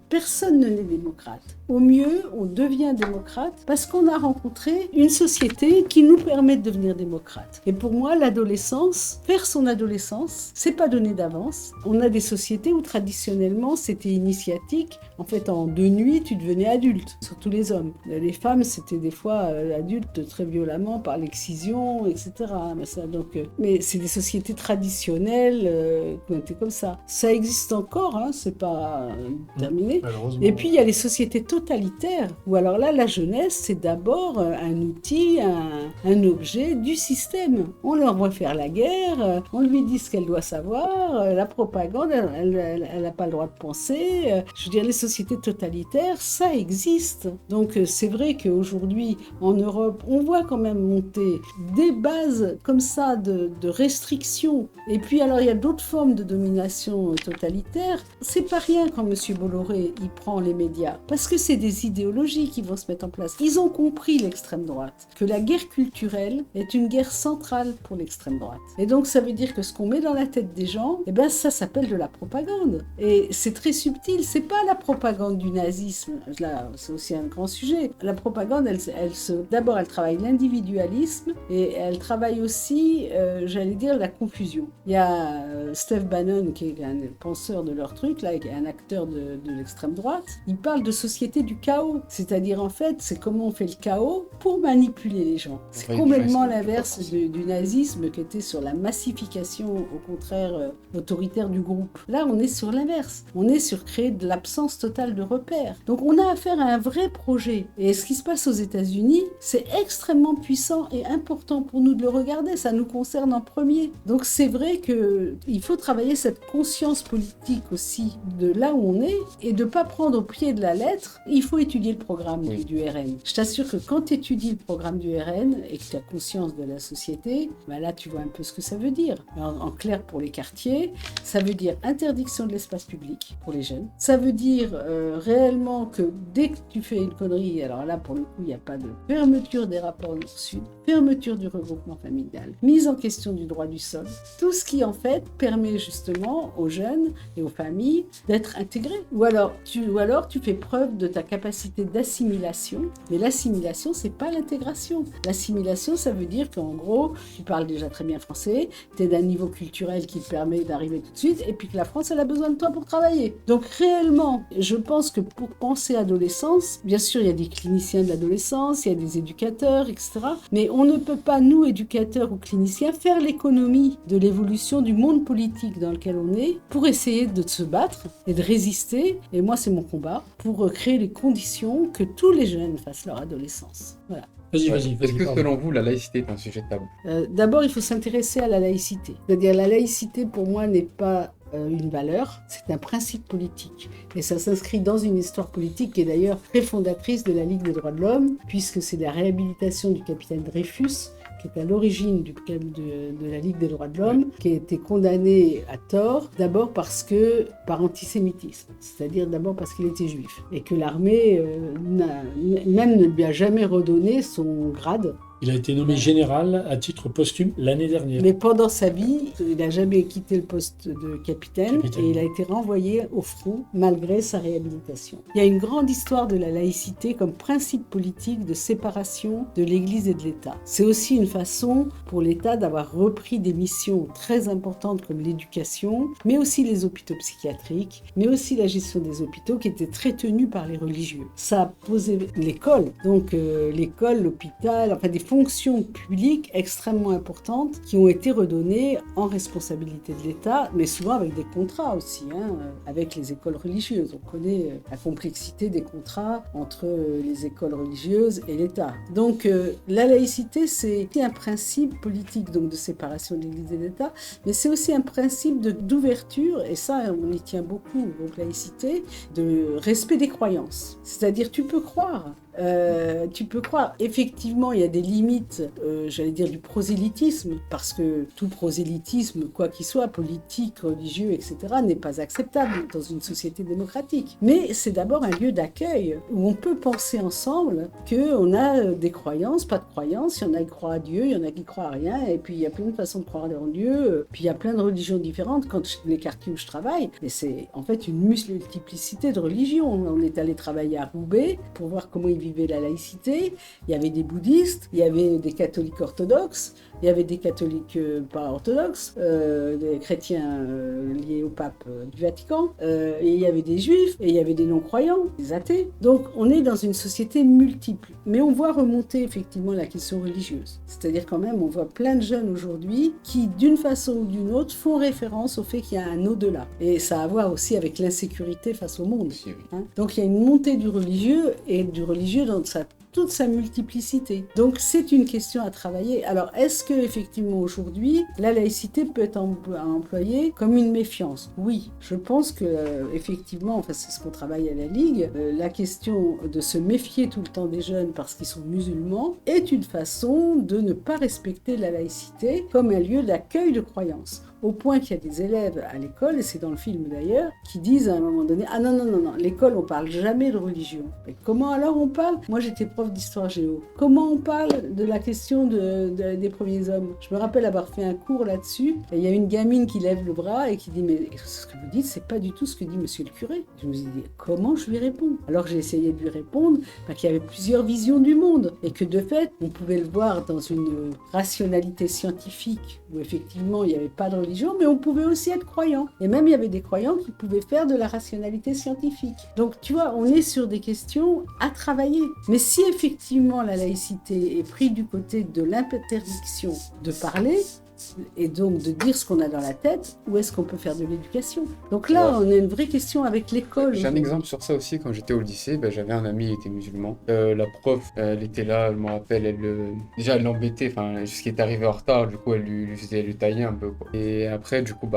Personne ne naît démocrate. Au mieux, on devient démocrate parce qu'on a rencontré une société qui nous permet de devenir démocrate. Et pour moi, l'adolescence, faire son adolescence, c'est pas donné d'avance. On a des sociétés où traditionnellement, c'était initiatique. En fait, en 2 nuits, tu devenais adulte, surtout les hommes. Les femmes, c'était des fois adultes très violemment par l'excision, etc. Mais c'est des sociétés traditionnelles qui ont été comme ça. Ça existe encore. C'est pas terminé. Et puis il y a les sociétés totalitaires où alors là la jeunesse c'est d'abord un outil, un objet du système. On leur voit faire la guerre, on lui dit ce qu'elle doit savoir, la propagande elle n'a pas le droit de penser. Je veux dire les sociétés totalitaires ça existe. Donc c'est vrai qu'aujourd'hui en Europe on voit quand même monter des bases comme ça de restrictions. Et puis alors il y a d'autres formes de domination totalitaire. C'est pas rien quand M. Bolloré il prend les médias, parce que c'est des idéologies qui vont se mettre en place. Ils ont compris l'extrême droite, que la guerre culturelle est une guerre centrale pour l'extrême droite. Et donc ça veut dire que ce qu'on met dans la tête des gens, ça s'appelle de la propagande. Et c'est très subtil, c'est pas la propagande du nazisme, là c'est aussi un grand sujet. La propagande, d'abord elle travaille l'individualisme et elle travaille aussi, j'allais dire, la confusion. Il y a Steve Bannon qui est un penseur de leur truc, là, un acteur de l'extrême droite, il parle de société du chaos. C'est-à-dire, en fait, c'est comment on fait le chaos pour manipuler les gens. C'est Oui, complètement je sais, l'inverse je du nazisme qui était sur la massification, au contraire, autoritaire du groupe. Là, on est sur l'inverse. On est sur créer de l'absence totale de repères. Donc, on a affaire à un vrai projet. Et ce qui se passe aux États-Unis, c'est extrêmement puissant et important pour nous de le regarder. Ça nous concerne en premier. Donc, c'est vrai qu'il faut travailler cette conscience politique aussi de là où on est et de ne pas prendre au pied de la lettre. Il faut étudier le programme du RN. Je t'assure que quand tu étudies le programme du RN et que tu as conscience de la société, ben là, tu vois un peu ce que ça veut dire. En clair, pour les quartiers, ça veut dire interdiction de l'espace public pour les jeunes. Ça veut dire réellement que dès que tu fais une connerie, alors là, pour le coup, il n'y a pas de fermeture des rapports nord-sud, fermeture du regroupement familial, mise en question du droit du sol, tout ce qui, en fait, permet justement aux jeunes et aux familles d'être intégrés. Ou alors, tu fais preuve de ta capacité d'assimilation, mais l'assimilation, c'est pas l'intégration. L'assimilation, ça veut dire qu'en gros, tu parles déjà très bien français, tu es d'un niveau culturel qui te permet d'arriver tout de suite, et puis que la France, elle a besoin de toi pour travailler. Donc réellement, je pense que pour penser adolescence, bien sûr, il y a des cliniciens de l'adolescence, il y a des éducateurs, etc. Mais on ne peut pas, nous, éducateurs ou cliniciens, faire l'économie de l'évolution du monde politique dans lequel on est pour essayer de se battre et de résister. Et moi, c'est mon combat pour créer les conditions que tous les jeunes fassent leur adolescence. Voilà. Vas-y. Est-ce que pardon. selon vous, la laïcité est un sujet tabou? D'abord, il faut s'intéresser à la laïcité. C'est-à-dire, la laïcité, pour moi, n'est pas une valeur, c'est un principe politique. Et ça s'inscrit dans une histoire politique qui est d'ailleurs très fondatrice de la Ligue des droits de l'homme, puisque c'est la réhabilitation du capitaine Dreyfus qui est à l'origine de la Ligue des droits de l'homme, qui a été condamné à tort, d'abord par antisémitisme, c'est-à-dire d'abord parce qu'il était juif, et que l'armée même ne lui a jamais redonné son grade. Il a été nommé général à titre posthume l'année dernière. Mais pendant sa vie, il n'a jamais quitté le poste de capitaine et il a été renvoyé au front malgré sa réhabilitation. Il y a une grande histoire de la laïcité comme principe politique de séparation de l'Église et de l'État. C'est aussi une façon pour l'État d'avoir repris des missions très importantes comme l'éducation, mais aussi les hôpitaux psychiatriques, mais aussi la gestion des hôpitaux qui étaient très tenus par les religieux. Ça a posé l'école, donc l'école, l'hôpital, enfin des fonctions publiques extrêmement importantes qui ont été redonnées en responsabilité de l'État, mais souvent avec des contrats aussi, avec les écoles religieuses. On connaît la complexité des contrats entre les écoles religieuses et l'État. Donc la laïcité, c'est un principe politique donc de séparation de l'Église et de l'État, mais c'est aussi un principe d'ouverture, et ça on y tient beaucoup, donc laïcité, de respect des croyances. C'est-à-dire tu peux croire, effectivement, il y a des limites, j'allais dire, du prosélytisme, parce que tout prosélytisme, quoi qu'il soit, politique, religieux, etc., n'est pas acceptable dans une société démocratique. Mais c'est d'abord un lieu d'accueil où on peut penser ensemble qu'on a des croyances, pas de croyances, il y en a qui croient à Dieu, il y en a qui croient à rien, et puis il y a plein de façons de croire en Dieu, puis il y a plein de religions différentes, les quartiers où je travaille, mais c'est en fait une multiplicité de religions. On est allé travailler à Roubaix pour voir comment ils vivaient la laïcité. Il y avait des bouddhistes, il y avait des catholiques orthodoxes, il y avait des catholiques pas orthodoxes, des chrétiens liés au pape du Vatican, et il y avait des juifs, et il y avait des non-croyants, des athées. Donc on est dans une société multiple. Mais on voit remonter effectivement la question religieuse. C'est-à-dire quand même, on voit plein de jeunes aujourd'hui qui, d'une façon ou d'une autre, font référence au fait qu'il y a un au-delà. Et ça a à voir aussi avec l'insécurité face au monde. Donc il y a une montée du religieux, et du religieux dans toute sa multiplicité. Donc c'est une question à travailler. Alors est-ce que effectivement aujourd'hui la laïcité peut être employée comme une méfiance? Oui, je pense que effectivement, enfin c'est ce qu'on travaille à la Ligue, la question de se méfier tout le temps des jeunes parce qu'ils sont musulmans est une façon de ne pas respecter la laïcité comme un lieu d'accueil de croyances. Au point qu'il y a des élèves à l'école, et c'est dans le film d'ailleurs, qui disent à un moment donné « Ah non, l'école, on parle jamais de religion. » Mais comment alors on parle? Moi, j'étais prof d'histoire géo. Comment on parle de la question des premiers hommes? Je me rappelle avoir fait un cours là-dessus, et il y a une gamine qui lève le bras et qui dit « Mais ce que vous dites, c'est pas du tout ce que dit monsieur le curé. » Je me suis dit « Comment je lui réponds ?» Alors j'ai essayé de lui répondre qu'il y avait plusieurs visions du monde, et que de fait, on pouvait le voir dans une rationalité scientifique où effectivement il n'y avait pas de religion, mais on pouvait aussi être croyant. Et même il y avait des croyants qui pouvaient faire de la rationalité scientifique. Donc tu vois, on est sur des questions à travailler. Mais si effectivement la laïcité est prise du côté de l'interdiction de parler, et donc de dire ce qu'on a dans la tête, où est-ce qu'on peut faire de l'éducation? Donc là, on a une vraie question avec l'école. J'ai un exemple sur ça aussi. Quand j'étais au lycée, j'avais un ami, il était musulman. La prof, elle était là, je me rappelle, déjà elle l'embêtait, jusqu'il est arrivé en retard, du coup elle lui faisait le tailler un peu, quoi. Et après, du coup,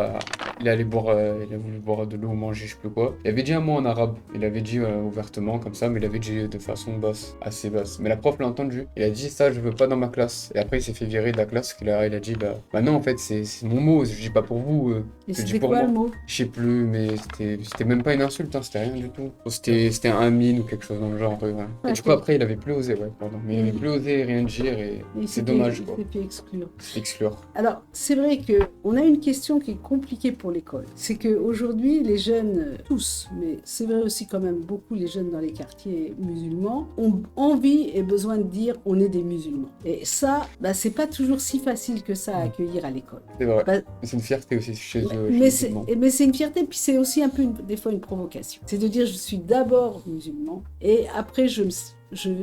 il allait boire, il a voulu boire de l'eau ou manger, je sais plus quoi. Il avait dit un mot en arabe, il avait dit ouvertement comme ça, mais il avait dit de façon basse, assez basse. Mais la prof l'a entendu, il a dit ça, je veux pas dans ma classe. Et après, il s'est fait virer de la classe, il a dit, bah non, en fait, c'est mon mot, je dis pas pour vous. Et je dis c'était pour quoi moi. le mot? Je sais plus, mais c'était même pas une insulte, hein, c'était rien du tout. C'était un mine ou quelque chose dans le genre. Ouais. Et du coup, après, il avait plus osé, pardon. Mais il avait plus osé rien dire et c'est dommage, quoi. Il s'est fait exclure. Exclure. Alors, c'est vrai qu'on a une question qui est compliquée pour l'école. C'est qu'aujourd'hui, les jeunes, tous, mais c'est vrai aussi quand même beaucoup les jeunes dans les quartiers musulmans, ont envie et besoin de dire on est des musulmans. Et ça, c'est pas toujours si facile que ça à accueillir à l'école. C'est vrai. C'est une fierté aussi chez eux. Mais c'est une fierté, puis c'est aussi un peu des fois une provocation. C'est de dire je suis d'abord musulman et après je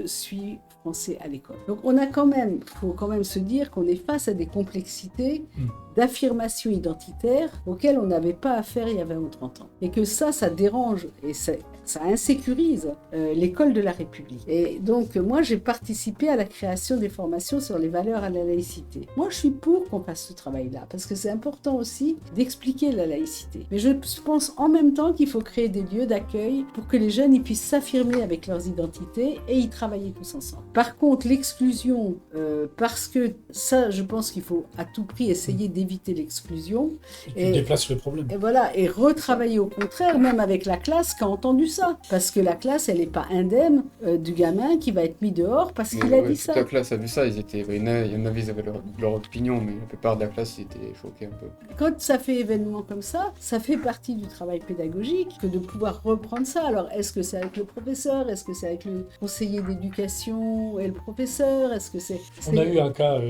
suis français à l'école. Donc faut quand même se dire qu'on est face à des complexités d'affirmation identitaire auxquelles on n'avait pas affaire il y a 20 ou 30 ans. Et que ça dérange et ça insécurise l'école de la République. Et donc, moi, j'ai participé à la création des formations sur les valeurs à la laïcité. Moi, je suis pour qu'on fasse ce travail-là, parce que c'est important aussi d'expliquer la laïcité. Mais je pense en même temps qu'il faut créer des lieux d'accueil pour que les jeunes ils puissent s'affirmer avec leurs identités et y travailler tous ensemble. Par contre, l'exclusion, parce que ça, je pense qu'il faut à tout prix essayer d'éviter l'exclusion. Et tu déplaces le problème. Et voilà, et retravailler au contraire, même avec la classe qui a entendu ça. Parce que la classe, elle n'est pas indemne du gamin qui va être mis dehors parce qu'il a dit ça. Toute la classe a vu ça, il y en avait, ils avaient leur opinion, mais la plupart de la classe, ils étaient choqués un peu. Quand ça fait événement comme ça fait partie du travail pédagogique que de pouvoir reprendre ça. Alors, est-ce que c'est avec le professeur? Est-ce que c'est avec le conseiller d'éducation et le professeur? Est-ce que c'est... On a eu un cas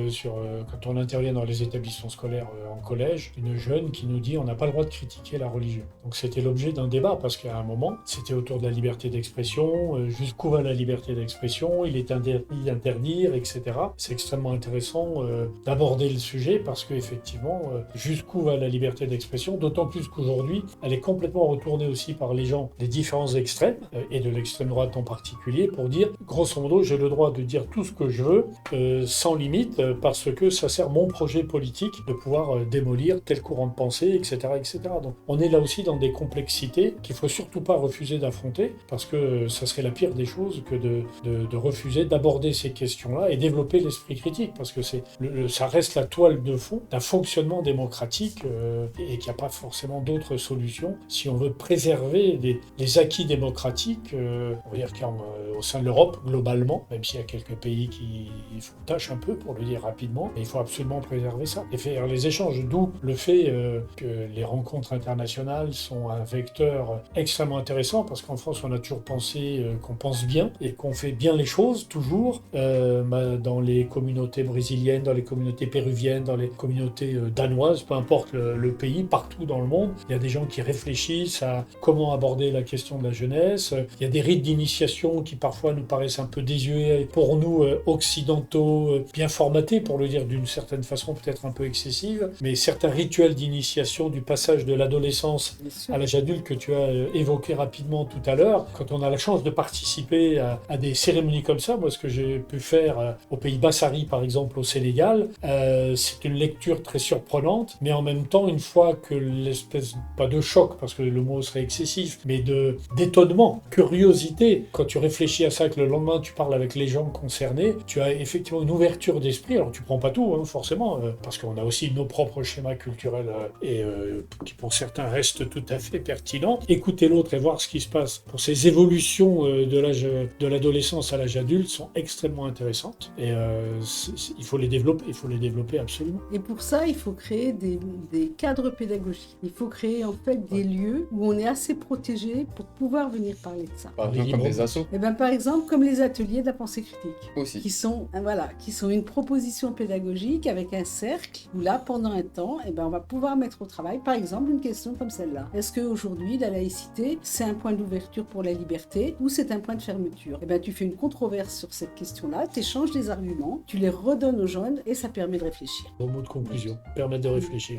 quand on intervient dans les établissements scolaires en collège, une jeune qui nous dit on n'a pas le droit de critiquer la religion. Donc c'était l'objet d'un débat parce qu'à un moment, c'était autour de la liberté d'expression, jusqu'où va la liberté d'expression, il est interdit d'interdire, etc. C'est extrêmement intéressant d'aborder le sujet parce qu'effectivement, jusqu'où va la liberté d'expression, d'autant plus qu'aujourd'hui, elle est complètement retournée aussi par les gens des différents extrêmes, et de l'extrême droite en particulier, pour dire, grosso modo, j'ai le droit de dire tout ce que je veux, sans limite, parce que ça sert mon projet politique de pouvoir démolir tel courant de pensée, etc., etc. Donc on est là aussi dans des complexités qu'il ne faut surtout pas refuser d'affronter, parce que ça serait la pire des choses que de refuser d'aborder ces questions-là et développer l'esprit critique, parce que ça reste la toile de fond d'un fonctionnement démocratique et qu'il n'y a pas forcément d'autres solutions si on veut préserver les acquis démocratiques, on va dire au sein de l'Europe, globalement, même s'il y a quelques pays qui font tâche un peu, pour le dire rapidement, mais il faut absolument préserver ça et faire les échanges, d'où le fait que les rencontres internationales sont un vecteur extrêmement intéressant, parce qu'en France, on a toujours pensé qu'on pense bien et qu'on fait bien les choses, toujours, dans les communautés brésiliennes, dans les communautés péruviennes, dans les communautés danoises, peu importe le pays, partout dans le monde, il y a des gens qui réfléchissent à comment aborder la question de la jeunesse. Il y a des rites d'initiation qui parfois nous paraissent un peu désuets pour nous occidentaux, bien formatés, pour le dire d'une certaine façon, peut-être un peu excessive, mais certains rituels d'initiation du passage de l'adolescence à l'âge adulte que tu as évoqué rapidement tout à l'heure, quand on a la chance de participer à des cérémonies comme ça, moi ce que j'ai pu faire au pays Bassari par exemple au Sénégal, c'est une lecture très surprenante, mais en même temps une fois que l'espèce, pas de choc parce que le mot serait excessif, mais d'étonnement, curiosité, quand tu réfléchis à ça, que le lendemain tu parles avec les gens concernés, tu as effectivement une ouverture d'esprit. Alors tu prends pas tout forcément, parce qu'on a aussi nos propres schémas culturels et qui pour certains restent tout à fait pertinents. Écouter l'autre et voir ce qui se passe pour ces évolutions de l'adolescence à l'âge adulte sont extrêmement intéressantes et il faut les développer absolument. Et pour ça, il faut créer des cadres pédagogiques. Il faut créer en fait des lieux où on est assez protégé pour pouvoir venir parler de ça. Par exemple, comme les assos. Par exemple, comme les ateliers de la pensée critique. Aussi. Qui sont une proposition pédagogique avec un cercle où là, pendant un temps, eh ben, on va pouvoir mettre au travail, par exemple, une question comme celle-là. Est-ce qu'aujourd'hui, la laïcité, c'est un point d'ouverture pour la liberté ou c'est un point de fermeture? Eh ben, tu fais une controverse sur cette question-là, tu échanges des arguments, tu les redonnes aux jeunes et ça permet de réfléchir. Au mot de conclusion, permettre de réfléchir.